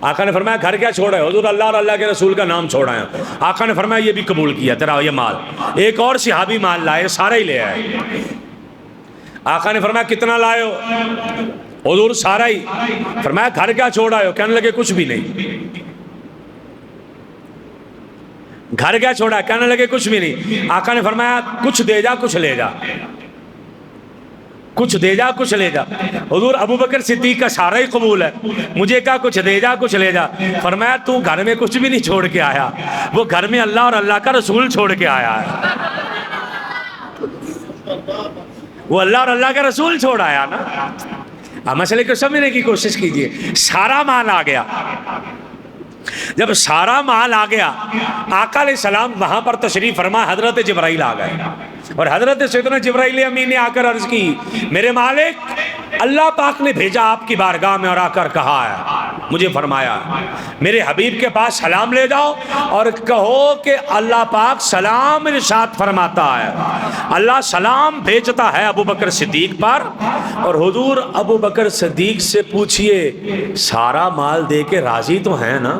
آقا نے فرمایا گھر کیا چھوڑا ہے؟ حضور اللہ اور اللہ کے رسول کا نام چھوڑا ہے۔ آقا نے فرمایا یہ بھی قبول کیا تیرا یہ مال۔ ایک اور صحابی مال لائے، سارا ہی لے آئے۔ آقا نے فرمایا کتنا لائے ہو؟ حضور سارا ہی۔ فرمایا گھر کیا چھوڑا ہے؟ کہنے لگے کچھ بھی نہیں۔ گھر کیا چھوڑا ہے؟ کہنے لگے کچھ بھی نہیں۔ آقا نے فرمایا کچھ دے جا کچھ لے جا، کچھ دے جا کچھ لے جا۔ حضور ابوبکر صدیق کا سارا ہی قبول ہے، مجھے کہا کچھ دے جا کچھ لے جا۔ فرمایا تو گھر میں کچھ بھی نہیں چھوڑ کے آیا، وہ گھر میں اللہ اور اللہ کا رسول چھوڑ کے آیا ہے۔ وہ اللہ اور اللہ کا رسول چھوڑ آیا نا۔ مسئلے کو سمجھنے کی کوشش کیجئے۔ سارا مال آ گیا۔ جب سارا مال آ گیا آقا علیہ السلام وہاں پر تشریف فرما، حضرت جبرائیل آ گئے اور حضرت سیدنا جبرائیل امین نے آ کر عرض کی میرے مالک اللہ پاک نے بھیجا آپ کی بارگاہ میں اور آ کر کہا ہے، مجھے فرمایا میرے حبیب کے پاس سلام لے جاؤ اور کہو کہ اللہ پاک سلام ارشاد فرماتا ہے، اللہ سلام بھیجتا ہے ابوبکر صدیق پر۔ اور حضور ابوبکر صدیق سے پوچھئے سارا مال دے کے راضی تو ہیں نا؟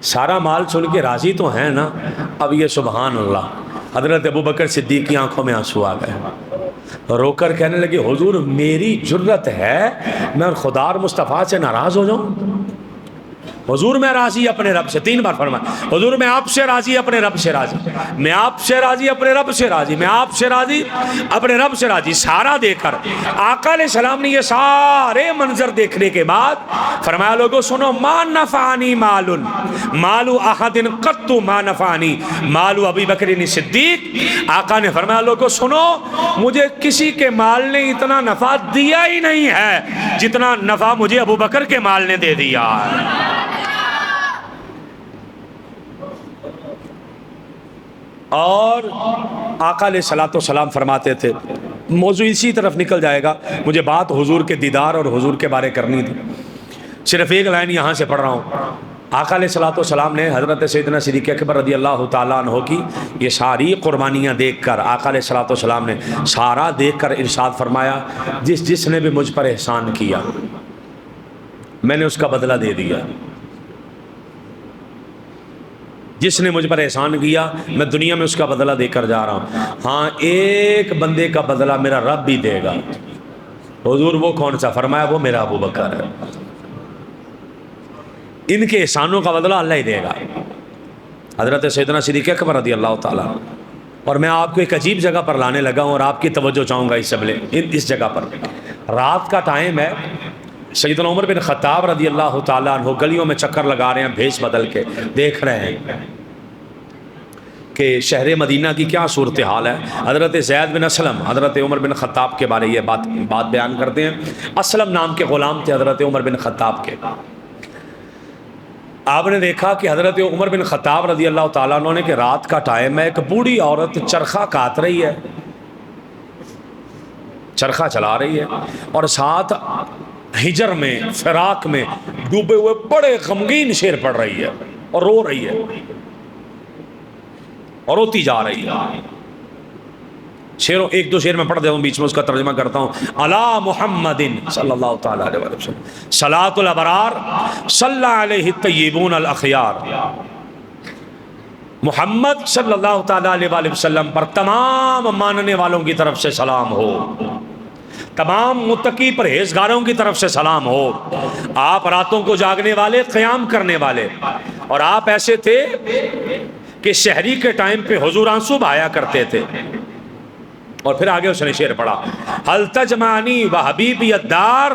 سارا مال سن کے راضی تو ہیں نا؟ اب یہ سبحان اللہ، حضرت ابوبکر صدیق کی آنکھوں میں آنسو آ گئے، رو کر کہنے لگے حضور میری جرت ہے میں خدا اور مصطفیٰ سے ناراض ہو جاؤں؟ حضور میں راضی اپنے رب سے، 3 بار فرمایا حضور میں آپ سے راضی اپنے رب سے راضی، میں آپ سے راضی اپنے رب سے راضی، میں آپ سے راضی اپنے رب سے راضی۔ سارا دے کر آقا علیہ السلام نے یہ سارے منظر دیکھنے کے بعد فرمایا لوگوں سنو ما نفعنی مال احد قط ما نفعنی مال ابی بکر صدیق۔ آقا نے فرمایا لوگوں سنو مجھے کسی کے مال نے اتنا نفع دیا ہی نہیں ہے جتنا نفع مجھے ابو بکر کے مال نے دے دیا ہے۔ اور آقا علیہ السلام فرماتے تھے، موضوع اسی طرف نکل جائے گا، مجھے بات حضور کے دیدار اور حضور کے بارے کرنی تھی، صرف ایک لائن یہاں سے پڑھ رہا ہوں۔ آقا علیہ السلام نے حضرت سیدنا صدیق اکبر رضی اللہ تعالیٰ عنہ کی یہ ساری قربانیاں دیکھ کر آقا علیہ السلام نے سارا دیکھ کر ارشاد فرمایا جس نے بھی مجھ پر احسان کیا میں نے اس کا بدلہ دے دیا، جس نے مجھ پر احسان کیا میں دنیا میں اس کا بدلہ دے کر جا رہا ہوں۔ ہاں ایک بندے کا بدلہ میرا رب بھی دے گا۔ حضور وہ کون سا؟ فرمایا وہ میرا ابو بکر ہے، ان کے احسانوں کا بدلہ اللہ ہی دے گا۔ حضرت سیدنا صدیق اکبر رضی اللہ تعالیٰ۔ اور میں آپ کو ایک عجیب جگہ پر لانے لگا ہوں اور آپ کی توجہ چاہوں گا اس جگہ پر۔ رات کا ٹائم ہے، سیدنا عمر بن خطاب رضی اللہ تعالیٰ عنہ گلیوں میں چکر لگا رہے ہیں بھیس بدل کے، دیکھ رہے ہیں کہ شہر مدینہ کی کیا صورتحال ہے۔ حضرت زید بن اسلم حضرت عمر بن خطاب کے بارے یہ بات بیان کرتے ہیں۔ اسلم نام کے غلام تھے حضرت عمر بن خطاب کے۔ آپ نے دیکھا کہ حضرت عمر بن خطاب رضی اللہ تعالیٰ عنہ نے کہ رات کا ٹائم ہے، ایک بوڑھی عورت چرخہ کاٹ رہی ہے، چرخہ چلا رہی ہے اور ساتھ ہجر میں فراق میں ڈوبے ہوئے بڑے غمگین شعر پڑھ رہی ہے اور رو رہی ہے اور روتی جا رہی ہے۔ شعروں 1-2 شعر میں پڑھ دیتا ہوں، بیچ میں اس کا ترجمہ کرتا ہوں۔ علی محمد صلی اللہ تعالیٰ علیہ وسلم صلاۃ الابرار صلی علیہ الطیبون الاخیار محمد صلی اللہ تعالیٰ علیہ وسلم پر تمام ماننے والوں کی طرف سے سلام ہو، تمام متقی پرہیزگاروں کی طرف سے سلام ہو۔ آپ راتوں کو جاگنے والے، قیام کرنے والے، اور آپ ایسے تھے کہ شہری کے ٹائم پہ حضور آنسو بہایا کرتے تھے۔ اور پھر آگے اس نے شعر پڑھا، حل تجمعنی و حبیبی الدار،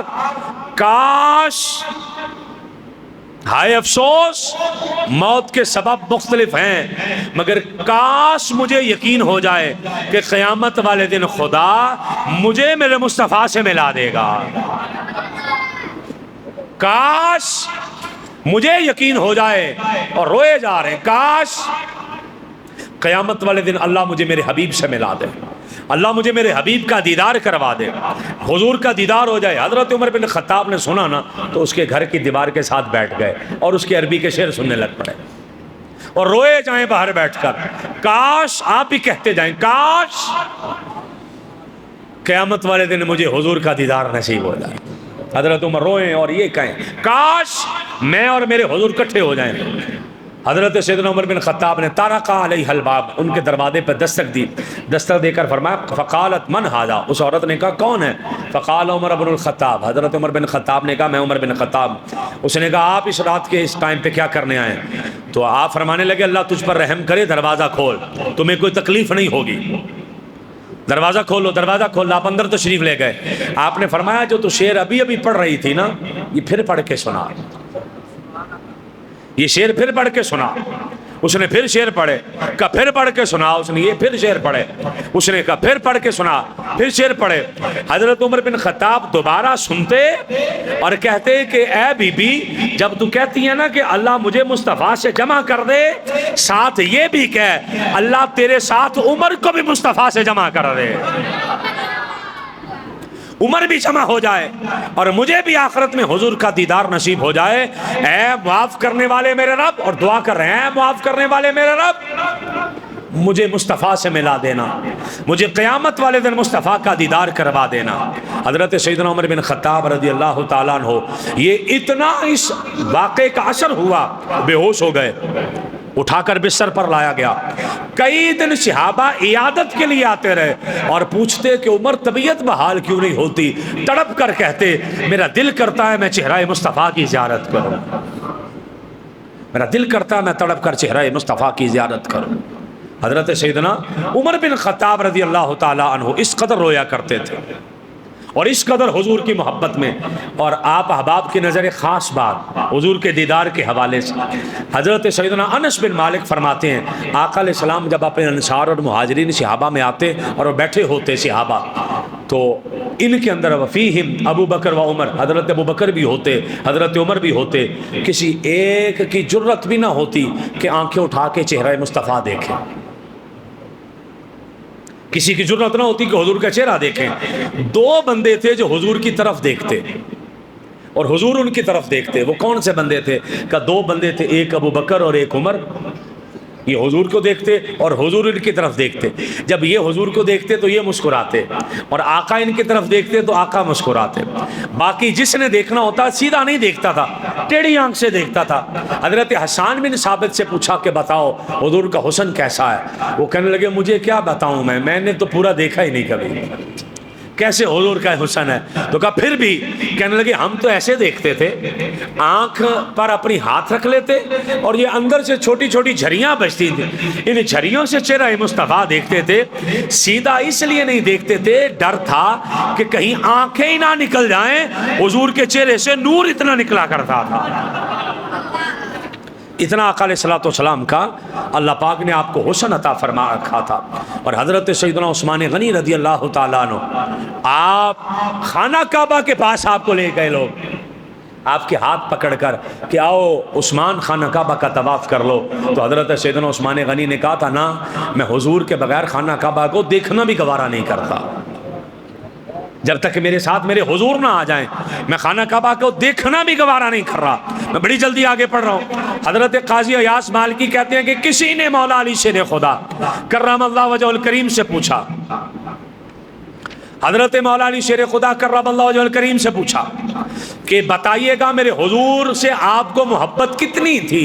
کاش، ہائے افسوس، موت کے سبب مختلف ہیں، مگر کاش مجھے یقین ہو جائے کہ قیامت والے دن خدا مجھے میرے مصطفیٰ سے ملا دے گا۔ کاش مجھے یقین ہو جائے، اور روئے جا رہے ہیں، کاش قیامت والے دن اللہ مجھے میرے حبیب سے ملا دے، اللہ مجھے میرے حبیب کا دیدار کروا دے، حضور کا دیدار ہو جائے۔ حضرت عمر بن خطاب نے سنا نا تو اس کے گھر کی دیوار کے ساتھ بیٹھ گئے اور اس کے عربی کے شعر سننے لگ پڑے، اور روئے جائیں باہر بیٹھ کر، کاش آپ ہی کہتے جائیں، کاش قیامت والے دن مجھے حضور کا دیدار نصیب ہو جائے۔ حضرت عمر روئیں اور یہ کہیں، کاش میں اور میرے حضور کٹھے ہو جائیں۔ حضرت سیدنا عمر بن خطاب نے طرق علیہ الباب، ان کے دروازے پہ دستک دی، دستک دے کر فرمایا، فقالت من ھذا، اس عورت نے کہا کون ہے؟ فقال عمر بن الخطاب، حضرت عمر بن خطاب نے کہا میں عمر بن خطاب۔ اس نے کہا آپ اس رات کے اس ٹائم پہ کیا کرنے آئے؟ تو آپ فرمانے لگے اللہ تجھ پر رحم کرے، دروازہ کھول، تمہیں کوئی تکلیف نہیں ہوگی، دروازہ کھولو، دروازہ کھول۔ آپ اندر تشریف لے گئے۔ آپ نے فرمایا جو تو شعر ابھی ابھی پڑھ رہی تھی نا، یہ پھر پڑھ کے سنا، یہ شعر پھر پڑھ کے سنا۔ اس نے پھر شعر پڑھے، کہا پھر پڑھ کے سنا۔ اس نے یہ پھر شعر پڑھے، اس نے کہا پھر پڑھ کے سنا، پھر شعر پڑھے۔ حضرت عمر بن خطاب دوبارہ سنتے اور کہتے کہ اے بی بی، جب تو کہتی ہے نا کہ اللہ مجھے مصطفیٰ سے جمع کر دے، ساتھ یہ بھی کہہ اللہ تیرے ساتھ عمر کو بھی مصطفیٰ سے جمع کر دے، عمر بھی جمع ہو جائے اور مجھے بھی آخرت میں حضور کا دیدار نصیب ہو جائے۔ اے معاف کرنے والے میرے رب، اور دعا کر رہے ہیں معاف کرنے والے میرے رب، مجھے مصطفیٰ سے ملا دینا، مجھے قیامت والے دن مصطفیٰ کا دیدار کروا دینا۔ حضرت سیدنا عمر بن خطاب رضی اللہ تعالیٰ عنہ یہ اتنا اس واقعے کا اثر ہوا، بے ہوش ہو گئے، اٹھا کر بستر پر لایا گیا۔ کئی دن صحابہ عیادت کے لیے آتے رہے اور پوچھتے کہ عمر طبیعت بحال کیوں نہیں ہوتی؟ تڑپ کر کہتے میرا دل کرتا ہے میں چہرہ مصطفیٰ کی زیارت کروں، میرا دل کرتا ہے میں تڑپ کر چہرہ مصطفیٰ کی زیارت کروں۔ حضرت سیدنا عمر بن خطاب رضی اللہ تعالیٰ عنہ اس قدر رویا کرتے تھے اور اس قدر حضور کی محبت میں۔ اور آپ احباب کی نظر خاص بات حضور کے دیدار کے حوالے سے، حضرت سیدنا انس بن مالک فرماتے ہیں آقا علیہ السلام جب اپنے انصار اور مہاجرین صحابہ میں آتے اور وہ بیٹھے ہوتے صحابہ، تو ان کے اندر وفیہم ابو بکر و عمر، حضرت ابو بکر بھی ہوتے، حضرت عمر بھی ہوتے، کسی ایک کی جرت بھی نہ ہوتی کہ آنکھیں اٹھا کے چہرہ مصطفیٰ دیکھیں، کسی کی جرت نہ ہوتی کہ حضور کا چہرہ دیکھیں۔ دو بندے تھے جو حضور کی طرف دیکھتے اور حضور ان کی طرف دیکھتے۔ وہ کون سے بندے تھے؟ کہ دو بندے تھے، ایک ابو بکر اور ایک عمر، یہ حضور کو دیکھتے اور حضور ان کی طرف دیکھتے۔ جب یہ حضور کو دیکھتے تو یہ مسکراتے اور آقا ان کی طرف دیکھتے تو آقا مسکراتے۔ باقی جس نے دیکھنا ہوتا سیدھا نہیں دیکھتا تھا، ٹیڑھی آنکھ سے دیکھتا تھا۔ حضرت حسان بن ثابت سے پوچھا کہ بتاؤ حضور کا حسن کیسا ہے؟ وہ کہنے لگے مجھے کیا بتاؤں، میں نے تو پورا دیکھا ہی نہیں کبھی، کیسے حضور کا حسن ہے؟ تو کہا پھر بھی، کہنے لگے ہم تو ایسے دیکھتے تھے، آنکھ پر اپنی ہاتھ رکھ لیتے اور یہ اندر سے چھوٹی چھوٹی جھریاں بجتی تھیں، ان جھریوں سے چہرہ مصطفیٰ دیکھتے تھے۔ سیدھا اس لیے نہیں دیکھتے تھے، ڈر تھا کہ کہیں آنکھیں ہی نہ نکل جائیں، حضور کے چہرے سے نور اتنا نکلا کرتا تھا، اتنا آقا علیہ الصلوۃ والسلام کا اللہ پاک نے آپ کو حسن عطا فرما رکھا تھا۔ اور حضرت سیدنا عثمان غنی رضی اللہ تعالیٰ عنہ، آپ خانہ کعبہ کے پاس آپ کو لے گئے لوگ، آپ کے ہاتھ پکڑ کر کہ آؤ عثمان خانہ کعبہ کا طواف کر لو، تو حضرت سیدنا عثمان غنی نے کہا تھا نا، میں حضور کے بغیر خانہ کعبہ کو دیکھنا بھی گوارا نہیں کرتا، جب تک میرے ساتھ میرے حضور نہ آ جائیں میں خانہ کعبہ کو دیکھنا بھی گوارا نہیں کر رہا۔ میں بڑی جلدی آگے پڑھ رہا ہوں۔ حضرت قاضی ایاس مالکی کہتے ہیں کہ کسی نے مولا علی شیر خدا کرم اللہ وجہ الکریم سے پوچھا، حضرت مولا علی شیر خدا کرم اللہ وجہ الکریم سے پوچھا کہ بتائیے گا میرے حضور سے آپ کو محبت کتنی تھی؟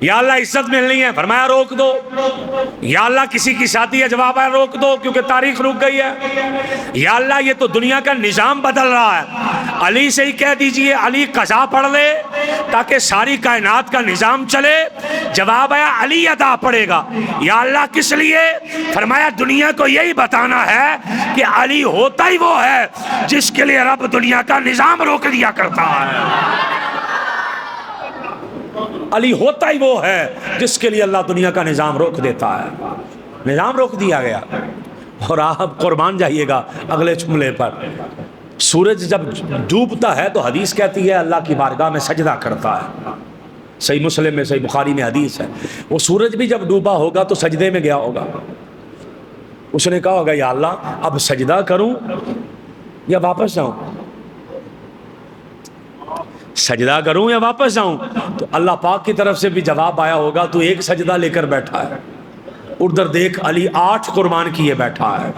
یا اللہ عزت ملنی ہے، فرمایا روک دو۔ یا اللہ کسی کی شادی ہے، جواب ہے روک دو کیونکہ تاریخ رک گئی ہے۔ یا اللہ یہ تو دنیا کا نظام بدل رہا ہے، علی سے ہی کہہ دیجئے علی قضا پڑھ لے تاکہ ساری کائنات کا نظام چلے۔ جواب ہے علی ادا پڑے گا۔ یا اللہ کس لیے؟ فرمایا دنیا کو یہی بتانا ہے کہ علی ہوتا ہی وہ ہے جس کے لیے رب دنیا کا نظام روک دیا کرتا ہے۔ علی ہوتا ہی وہ ہے جس کے لیے اللہ دنیا کا نظام روک دیتا ہے۔ نظام روک دیا گیا۔ اور آپ قربان جائیے گا اگلے جملے پر، سورج جب ڈوبتا ہے تو حدیث کہتی ہے اللہ کی بارگاہ میں سجدہ کرتا ہے۔ صحیح مسلم میں، صحیح بخاری میں حدیث ہے، وہ سورج بھی جب ڈوبا ہوگا تو سجدے میں گیا ہوگا۔ اس نے کہا ہوگا یا اللہ اب سجدہ کروں یا واپس جاؤں، سجدہ کروں یا واپس جاؤں؟ تو اللہ پاک کی طرف سے بھی جواب آیا ہوگا تو ایک سجدہ لے کر بیٹھا ہے، ادھر دیکھ علی 8 قربان کیے بیٹھا ہے۔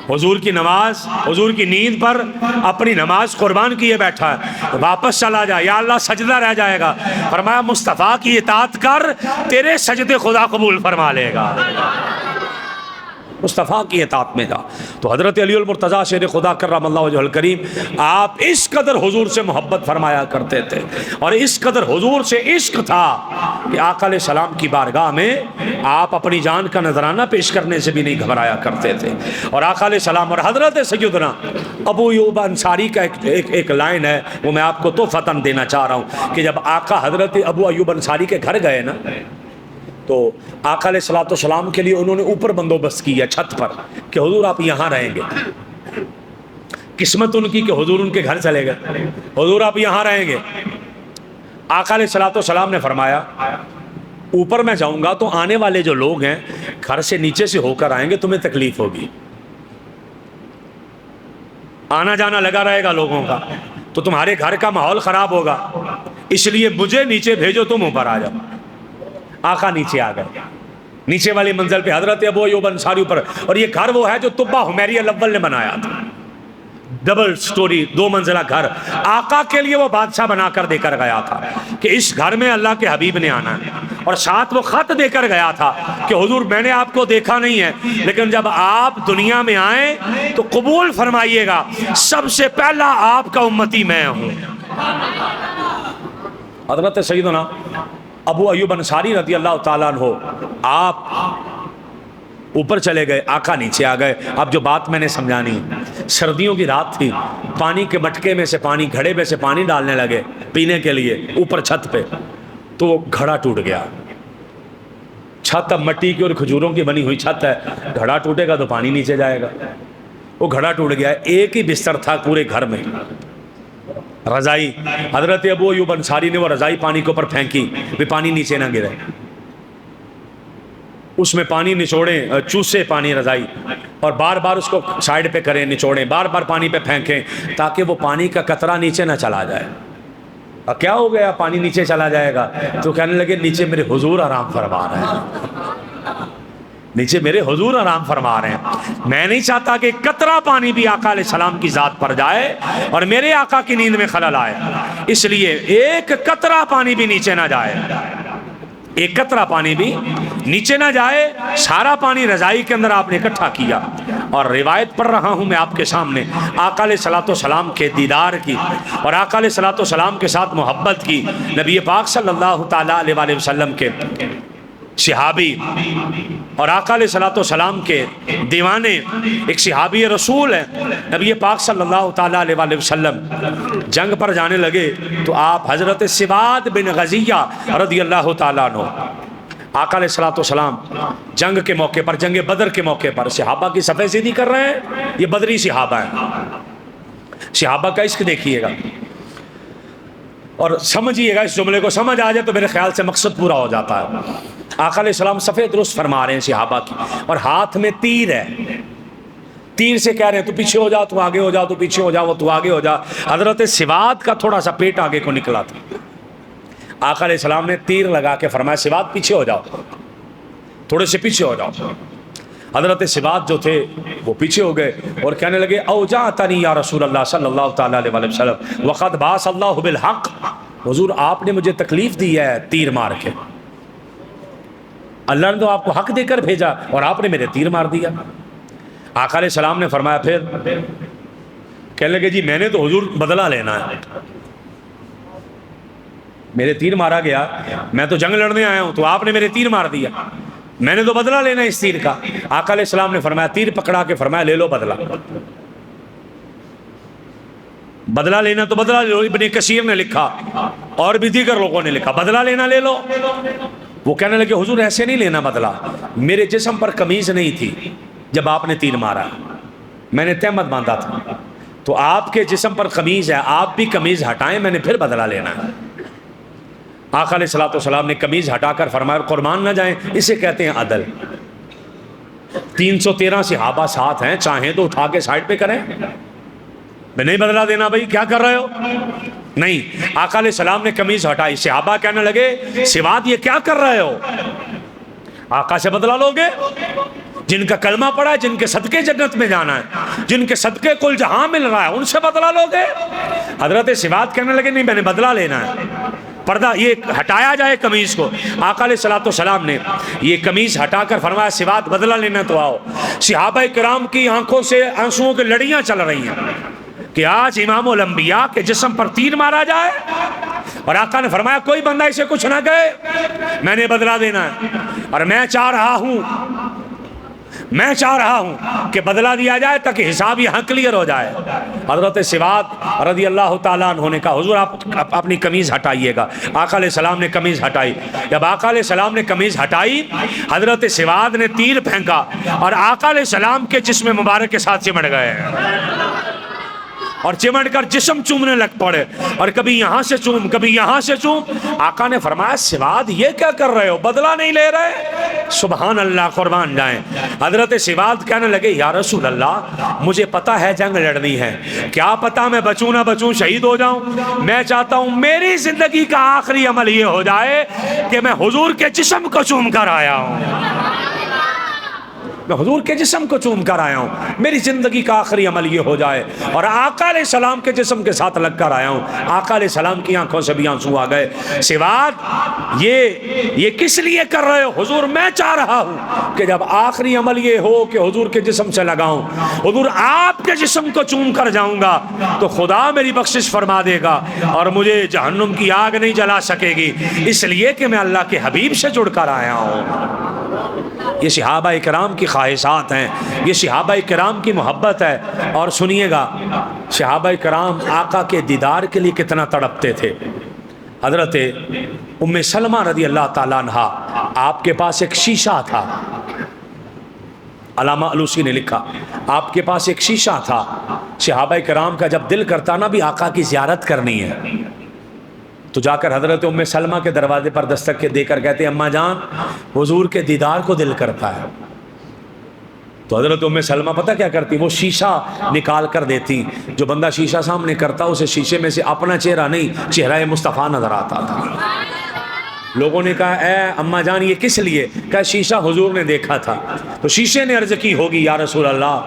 حضور کی نماز، حضور کی نیند پر اپنی نماز قربان کیے بیٹھا ہے، واپس چلا جا، یا اللہ سجدہ رہ جائے گا۔ فرمایا مصطفیٰ کی اطاعت کر، تیرے سجدے خدا قبول فرما لے گا۔ مصطفیٰ کی اطاعت میں جا۔ تو حضرت علی المرتضیٰ شیر خدا کرم اللہ وجہ الکریم آپ اس قدر حضور سے محبت فرمایا کرتے تھے اور اس قدر حضور سے عشق تھا کہ آقا علیہ السلام کی بارگاہ میں آپ اپنی جان کا نذرانہ پیش کرنے سے بھی نہیں گھبرایا کرتے تھے۔ اور آقا علیہ السلام اور حضرت سیدنا ابو ایوب انصاری کا ایک لائن ہے، وہ میں آپ کو تحفۃً دینا چاہ رہا ہوں کہ جب آقا حضرت ابو ایوب انصاری کے گھر گئے نا تو آقا علیہ السلام کے لیے انہوں نے اوپر بندوبست کیا چھت پر کہ حضور آپ یہاں رہیں گے۔ قسمت ان کی کہ حضور ان کے گھر چلے گئے، حضور آپ یہاں رہیں گے۔ آقا علیہ السلام نے فرمایا اوپر میں جاؤں گا تو آنے والے جو لوگ ہیں گھر سے نیچے سے ہو کر آئیں گے، تمہیں تکلیف ہوگی، آنا جانا لگا رہے گا لوگوں کا، تو تمہارے گھر کا ماحول خراب ہوگا، اس لیے مجھے نیچے بھیجو، تم اوپر آ جاؤ۔ آقا نیچے آ گئے، نیچے والی منزل پہ حضرت ابو ایوب انصاری اوپر، اور یہ گھر وہ ہے جو طبہ حمیری الاول نے بنایا تھا، ڈبل سٹوری 2 منزلہ گھر آقا کے لیے وہ بادشاہ بنا کر دے کر گیا تھا کہ اس گھر میں اللہ کے حبیب نے آنا ہے، اور ساتھ وہ خط دے کر گیا تھا کہ حضور میں نے آپ کو دیکھا نہیں ہے لیکن جب آپ دنیا میں آئیں تو قبول فرمائیے گا، سب سے پہلا آپ کا امتی میں ہوں۔ حضرت سیدنا ابو ایوب انصاری رضی اللہ تعالیٰ عنہ آپ اوپر چلے گئے، آقا نیچے آ گئے۔ اب جو بات میں نے سمجھانی، سردیوں کی رات تھی، پانی کے مٹکے میں سے پانی، گھڑے میں سے پانی ڈالنے لگے پینے کے لیے اوپر چھت پہ، تو وہ گھڑا ٹوٹ گیا۔ چھت اب مٹی کی اور کھجوروں کی بنی ہوئی چھت ہے، گھڑا ٹوٹے گا تو پانی نیچے جائے گا، وہ گھڑا ٹوٹ گیا۔ ایک ہی بستر تھا پورے گھر میں، رضائی۔ حضرت ابو ایوب انصاری نے وہ رضائی پانی کے اوپر پھینکی بھی پانی نیچے نہ گرے، اس میں پانی نچوڑیں، چوسے پانی رضائی، اور بار بار اس کو سائیڈ پہ کریں، نچوڑیں، بار بار پانی پہ پھینکیں تاکہ وہ پانی کا قطرہ نیچے نہ چلا جائے۔ اور کیا ہو گیا پانی نیچے چلا جائے گا؟ تو کہنے لگے نیچے میرے حضور آرام فرما رہے ہیں، نیچے میرے حضور آرام فرما رہے ہیں، میں نہیں چاہتا کہ قطرہ پانی بھی آقا علیہ السلام کی ذات پر جائے اور میرے آقا کی نیند میں خلل آئے، اس لیے ایک قطرہ پانی بھی نیچے نہ جائے، ایک قطرہ پانی بھی نیچے نہ جائے۔ سارا پانی رضائی کے اندر آپ نے اکٹھا کیا، اور روایت پڑھ رہا ہوں میں آپ کے سامنے آقا علیہ السلام کے دیدار کی اور آقا علیہ السلام کے ساتھ محبت کی۔ نبی پاک صلی اللہ تعالیٰ علیہ وسلم کے صحابی اور آقا علیہ السلام کے دیوانے، ایک صحابی رسول ہے، نبی پاک صلی اللہ تعالیٰ علیہ وسلم جنگ پر جانے لگے تو آپ حضرت سواد بن غزیہ رضی اللہ تعالیٰ عنہ، آقا علیہ السلام جنگ کے موقع پر، جنگ بدر کے موقع پر صحابہ کی صفحہ سیدھی کر رہے ہیں، یہ بدری صحابہ ہیں، صحابہ کا عشق دیکھیے گا اور سمجھیے گا، اس جملے کو سمجھ آ جائے تو میرے خیال سے مقصد پورا ہو جاتا ہے۔ آقا علیہ السلام صفحہ درست فرما رہے ہیں صحابہ کی، اور ہاتھ میں تیر ہے، تیر سے کہہ رہے ہیں تو پیچھے ہو جا، تو آگے ہو جا، تو پیچھے ہو جا، وہ تو آگے ہو جا۔ حضرت سواد کا تھوڑا سا پیٹ آگے کو نکلا تھا، آقا علیہ السلام نے تیر لگا کے فرمایا سواد پیچھے ہو جاؤ، تھوڑے سے پیچھے ہو جاؤ۔ حضرت سواد جو تھے وہ پیچھے ہو گئے اور کہنے لگے اوجعتنی یا رسول اللہ صلی اللہ تعالیٰ علیہ وسلم وقد بعث اللہ بالحق، حضور آپ نے مجھے تکلیف دی ہے تیر مار کے، اللہ نے تو آپ کو حق دے کر بھیجا اور آپ نے میرے تیر مار دیا۔ آقا علیہ السلام نے فرمایا پھر؟ کہنے لگے جی میں نے تو حضور بدلہ لینا ہے، میرے تیر مارا گیا، میں تو جنگ لڑنے آیا ہوں تو آپ نے میرے تیر مار دیا، میں نے تو بدلہ لینا ہے اس تیر کا۔ آقا علیہ السلام نے فرمایا، تیر پکڑا کے فرمایا لے لو بدلہ، بدلہ لینا تو بدلہ لے لو۔ ابن کثیر نے لکھا اور بھی دیگر لوگوں نے لکھا بدلہ لینا لے لو۔ وہ کہنے لگے حضور ایسے نہیں لینا بدلہ، میرے جسم پر قمیض نہیں تھی جب آپ نے تیر مارا، میں نے تہمت باندھا تھا، تو آپ کے جسم پر قمیض ہے، آپ بھی قمیض ہٹائیں، میں نے پھر بدلہ لینا ہے۔ آقا علیہ السلام نے قمیض ہٹا کر فرمایا قربان نہ جائیں، اسے کہتے ہیں عدل۔ 313 صحابہ ساتھ ہیں، چاہیں تو اٹھا کے سائڈ پہ کریں، میں نہیں بدلہ دینا بھائی، کیا کر رہے ہو؟ نہیں، آقا علیہ السلام نے قمیض ہٹائی، صحابہ کہنے لگے سواد یہ کیا کر رہے ہو؟ آقا سے بدلہ لوگے؟ جن کا کلمہ پڑا ہے، جن کے صدقے جنت میں جانا ہے، جن کے صدقے کل جہاں مل رہا ہے، ان سے بدلہ لوگے؟ حضرت سواد کہنے لگے نہیں، میں نے بدلہ لینا ہے، پردہ یہ ہٹایا جائے قمیض کو۔ آقا علیہ السلام نے یہ قمیض ہٹا کر فرمایا سواد بدلہ لینا تو آؤ۔ صحابہ کرام کی آنکھوں سے آنسوؤں کی لڑیاں چل رہی ہیں کہ آج امام الانبیاء کے جسم پر تیر مارا جائے، اور آقا نے فرمایا کوئی بندہ اسے کچھ نہ کہے، میں نے بدلہ دینا ہے، اور میں چاہ رہا ہوں کہ بدلہ دیا جائے تاکہ حساب یہاں کلیئر ہو جائے۔ حضرت سواد رضی اللہ تعالیٰ عنہ نے کہا حضور آپ اپنی قمیض ہٹائیے گا۔ آقا علیہ السلام نے قمیض ہٹائی، جب آقا علیہ السلام نے قمیض ہٹائی، حضرت سواد نے تیر پھینکا اور آقا علیہ السلام کے جسم مبارک کے ساتھ چمٹ گئے، اور چمٹ کر جسم چومنے لگ پڑے، اور کبھی یہاں سے چوم کبھی یہاں سے چوم۔ آقا نے فرمایا سواد یہ کیا کر رہے ہو، بدلہ نہیں لے رہے؟ سبحان اللہ، قربان جائیں۔ حضرت سواد کہنے لگے یا رسول اللہ مجھے پتا ہے جنگ لڑنی ہے، کیا پتا میں بچوں نہ بچوں، شہید ہو جاؤں، میں چاہتا ہوں میری زندگی کا آخری عمل یہ ہو جائے کہ میں حضور کے جسم کو چوم کر آیا ہوں، میں حضور کے جسم کو چوم کر آیا ہوں، میری زندگی کا آخری عمل یہ ہو جائے، اور آقا علیہ السلام کے جسم کے ساتھ لگ کر آیا ہوں۔ آقا علیہ السلام کی آنکھوں سے بھی آنسو آ گئے۔ سواد یہ کس لیے کر رہے ہو؟ حضور میں چاہ رہا ہوں کہ جب آخری عمل یہ ہو کہ حضور کے جسم سے لگاؤں، حضور آپ کے جسم کو چوم کر جاؤں گا تو خدا میری بخشش فرما دے گا اور مجھے جہنم کی آگ نہیں جلا سکے گی، اس لیے کہ میں اللہ کے حبیب سے جڑ کر آیا ہوں۔ یہ صحابہ کرام کی خواہشات ہیں، یہ صحابہ کرام کی محبت ہے۔ اور سنیے گا صحابہ کرام آقا کے دیدار کے لیے کتنا تڑپتے تھے۔ حضرت ام سلمہ رضی اللہ تعالیٰ عنہا، آپ کے پاس ایک شیشہ تھا، علامہ علوسی نے لکھا آپ کے پاس ایک شیشہ تھا، صحابہ کرام کا جب دل کرتا نا بھی آقا کی زیارت کرنی ہے تو جا کر حضرت ام سلمہ کے دروازے پر دستک کے دے کر کہتے ہیں اماں جان حضور کے دیدار کو دل کرتا ہے۔ تو حضرت ام سلمہ پتہ کیا کرتی، وہ شیشہ نکال کر دیتی، جو بندہ شیشہ سامنے کرتا اسے شیشے میں سے اپنا چہرہ نہیں چہرہ مصطفیٰ نظر آتا تھا۔ لوگوں نے کہا اے اماں جان یہ کس لیے؟ کہا شیشہ حضور نے دیکھا تھا۔ تو شیشے نے عرض کی ہوگی یا رسول اللہ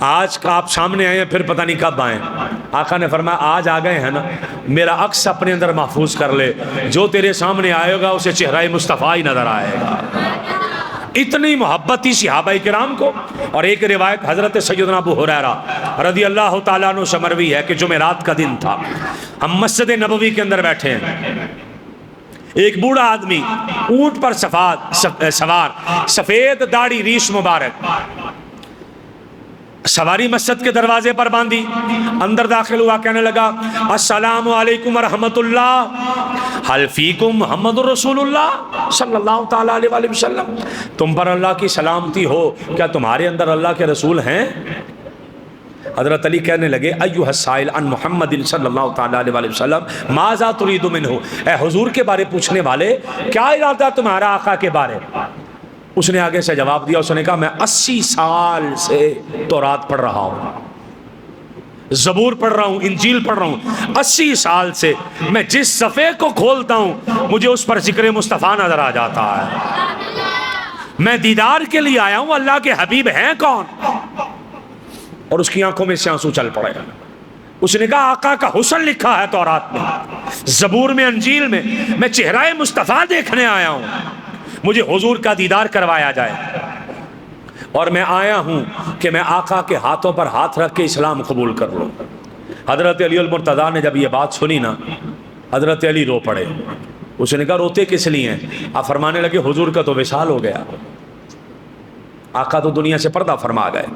آج کا آپ سامنے آئے ہیں پھر پتہ نہیں کب آئیں۔ آقا نے فرمایا آج آ گئے ہیں نا، میرا عکس اپنے اندر محفوظ کر لے، جو تیرے سامنے آئے گا اسے چہرہ مصطفیٰ ہی نظر آئے گا۔ اتنی محبت تھی صحابہ کرام کو۔ اور ایک روایت حضرت سیدنا ابو ہریرہ رضی اللہ تعالیٰ عنہ سے مروی ہے کہ جمعرات کا دن تھا، ہم مسجد نبوی کے اندر بیٹھے ہیں، ایک بوڑھا آدمی اونٹ پر سوار، سفید داڑھی ریش مبارک، سواری مسجد کے دروازے پر باندھی، اندر داخل ہوا، کہنے لگا السلام علیکم ورحمۃ اللہ، حل فیکم محمد رسول اللہ صلی اللہ تعالیٰ علیہ وآلہ وسلم، تم پر اللہ کی سلامتی ہو، کیا تمہارے اندر اللہ کے رسول ہیں؟ حضرت علی کہنے لگے ایھا السائل عن محمد صلی اللہ تعالیٰ علیہ وآلہ وسلم ماذا ترید منہ، اے حضور کے بارے پوچھنے والے کیا ارادہ تمہارا آقا کے بارے؟ اس نے آگے سے جواب دیا، اس نے کہا میں 80 سال سے تورات پڑھ رہا ہوں، زبور پڑھ رہا ہوں، انجیل پڑھ رہا ہوں، 80 سال سے میں جس صفحے کو کھولتا ہوں مجھے اس پر ذکر مصطفیٰ نظر آ جاتا ہے، میں دیدار کے لیے آیا ہوں، اللہ کے حبیب ہیں کون؟ اور اس کی آنکھوں میں سے آنسو چل پڑے۔ اس نے کہا آقا کا حسن لکھا ہے تورات میں، زبور میں، انجیل میں چہرہ مصطفیٰ دیکھنے آیا ہوں، مجھے حضور کا دیدار کروایا جائے، اور میں آیا ہوں کہ میں آقا کے ہاتھوں پر ہاتھ رکھ کے اسلام قبول کر لوں۔ حضرت علی المرتضیٰ نے جب یہ بات سنی نا، حضرت علی رو پڑے۔ اس نے کہا روتے کس لیے ہیں؟ آپ فرمانے لگے حضور کا تو وصال ہو گیا، آقا تو دنیا سے پردہ فرما گئے۔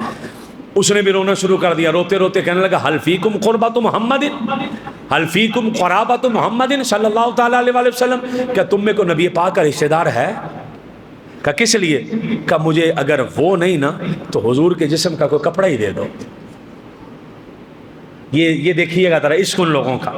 اس نے بھی رونا شروع کر دیا، روتے روتے کہنے لگا حل فیکم قربۃ محمد، حل فیکم قرابۃ محمد صلی اللہ تعالیٰ علیہ وآلہ وسلم، کیا تم میں کو نبی پاک کا رشتہ دار ہے؟ کہ کس لیے؟ کہ مجھے اگر وہ نہیں نا تو حضور کے جسم کا کوئی کپڑا ہی دے دو۔ یہ دیکھیے گا ذرا عشق ان لوگوں کا۔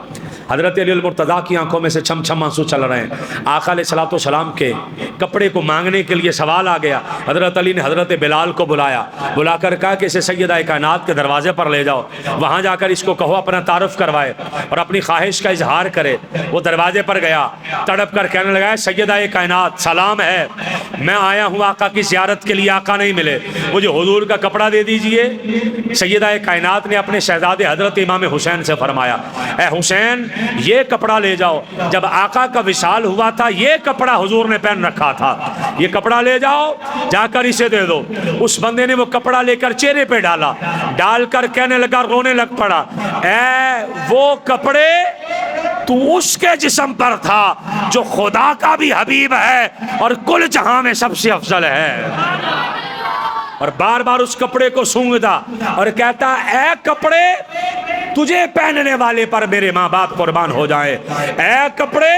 حضرت علی المرتضیٰ کی آنکھوں میں سے چھم چھم آنسو چل رہے ہیں۔ آقا علیہ الصلوۃ والسلام کے کپڑے کو مانگنے کے لیے سوال آ گیا۔ حضرت علی نے حضرت بلال کو بلایا، بلا کر کہا کہ اسے سیدہ کائنات کے دروازے پر لے جاؤ، وہاں جا کر اس کو کہو اپنا تعارف کروائے اور اپنی خواہش کا اظہار کرے۔ وہ دروازے پر گیا، تڑپ کر کہنے لگا سیدہ کائنات سلام ہے، میں آیا ہوں آقا کی زیارت کے لیے، آقا نہیں ملے، مجھے حضور کا کپڑا دے دیجئے۔ سیدہ کائنات نے اپنے شہزادے حضرت امام حسین سے فرمایا اے حسین یہ کپڑا لے جاؤ، جب آقا کا وصال ہوا تھا یہ کپڑا حضور نے پہن رکھا تھا، یہ کپڑا لے جاؤ جا کر اسے دے دو۔ اس بندے نے وہ کپڑا لے کر چہرے پہ ڈالا، ڈال کر کہنے لگا، رونے لگ پڑا، اے وہ کپڑے تو اس کے جسم پر تھا جو خدا کا بھی حبیب ہے اور کل جہاں میں سب سے افضل ہے۔ اور بار بار اس کپڑے کو سونگتا اور کہتا اے کپڑے تجھے پہننے والے پر میرے ماں باپ قربان ہو جائیں، اے کپڑے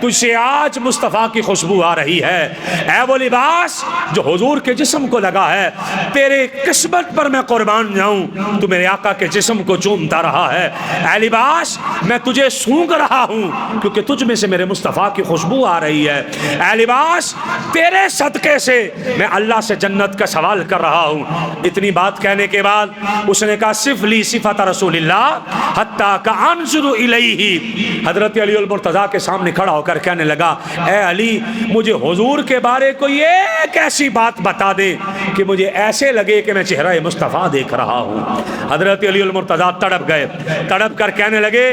تجھ سے آج مصطفیٰ کی خوشبو آ رہی ہے، اے وہ لباس جو حضور کے جسم کو لگا ہے، تیرے قسمت پر میں قربان جاؤں، تو میرے آقا کے جسم کو چومتا رہا ہے، اے لباس میں تجھے سونگ رہا ہوں کیونکہ تجھ میں سے میرے مصطفیٰ کی خوشبو آ رہی ہے، اے لباس تیرے صدقے سے میں اللہ سے جنت کا سوال کر رہا ہوں۔ اتنی بات کہنے کے بعد اس نے کہا صف لی صفت رسول اللہ حتیٰ کہ انظر الیہ۔ حضرت علی المرتضیٰ کے سامنے کھڑا ہو کر کہنے لگا اے علی مجھے حضور کے بارے کوئی ایک ایسی بات بتا دے کہ مجھے ایسے لگے کہ میں چہرہ مصطفیٰ دیکھ رہا ہوں۔ حضرت علی المرتضیٰ تڑپ گئے، تڑپ کر کہنے لگے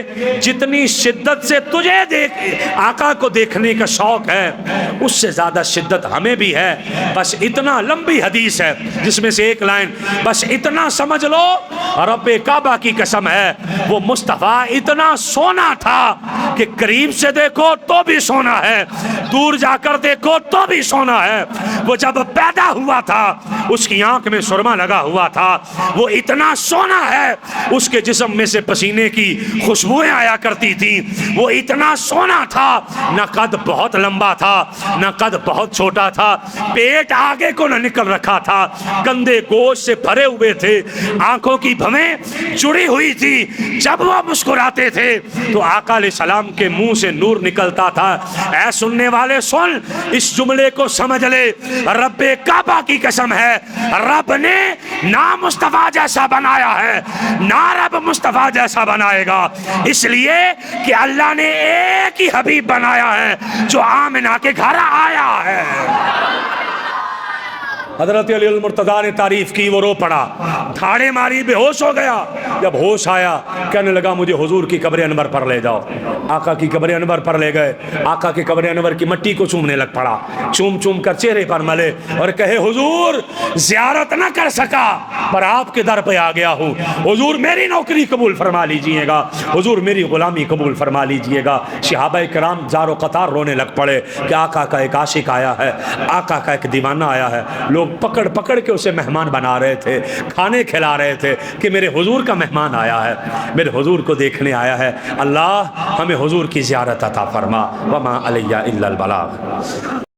جتنی شدت سے تجھے آقا کو دیکھنے کا شوق ہے اس سے زیادہ شدت ہمیں بھی ہے، بس اتنا لمبی حدیث ہے جس میں سے ایک لائن بس اتنا سمجھ لو، رب کعبہ کی قسم ہے وہ مصطفیٰ اتنا سونا تھا کہ قریب سے دیکھو تو بھی سونا ہے، دور جا کر دیکھو تو بھی سونا ہے۔ وہ جب پیدا ہوا تھا اس کی آنکھ میں سرما لگا ہوا تھا، وہ اتنا سونا ہے، اس کے جسم میں سے پسینے کی خوشبوئیں آیا کرتی تھیں، وہ اتنا سونا تھا، نہ قد بہت لمبا تھا نہ قد بہت چھوٹا تھا، پیٹ آگے کو نہ نکل رکھا تھا، کندھے گوشت سے بھرے ہوئے تھے، آنکھوں کی بھویں جڑی ہوئی تھی، جب وہ مسکراتے تھے تو آقا علیہ السلام کے منہ سے نور نکلتا تھا۔ اے سننے والے سن، اس جملے کو سمجھ لے، رب کعبہ کی قسم ہے رب نے نہ مصطفیٰ جیسا بنایا ہے نہ رب مصطفیٰ جیسا بنائے گا، اس لیے کہ اللہ نے ایک ہی حبیب بنایا ہے جو آمنہ کے گھر آیا ہے۔ حضرت علی المرتضیٰ نے تعریف کی، وہ رو پڑا، دھاڑے ماری، بے ہوش ہو گیا۔ جب ہوش آیا کہنے لگا مجھے حضور کی قبر انور پر لے جاؤ۔ آقا کی قبر انور پر لے گئے، آقا کی قبر انور کی مٹی کو چومنے لگ پڑا، چوم چوم کر چہرے پر ملے اور کہے حضور زیارت نہ کر سکا پر آپ کے در پہ آ گیا ہوں، حضور میری نوکری قبول فرما لیجئے گا، حضور میری غلامی قبول فرما لیجئے گا۔ صحابہ کرام زار و قطار رونے لگ پڑے کہ آقا کا ایک عاشق آیا ہے، آقا کا ایک دیوانہ آیا ہے۔ لوگ پکڑ پکڑ کے اسے مہمان بنا رہے تھے، کھانے کھلا رہے تھے کہ میرے حضور کا مہمان آیا ہے، میرے حضور کو دیکھنے آیا ہے۔ اللہ ہمیں حضور کی زیارت عطا فرما، وما علیہ الا البلاغ۔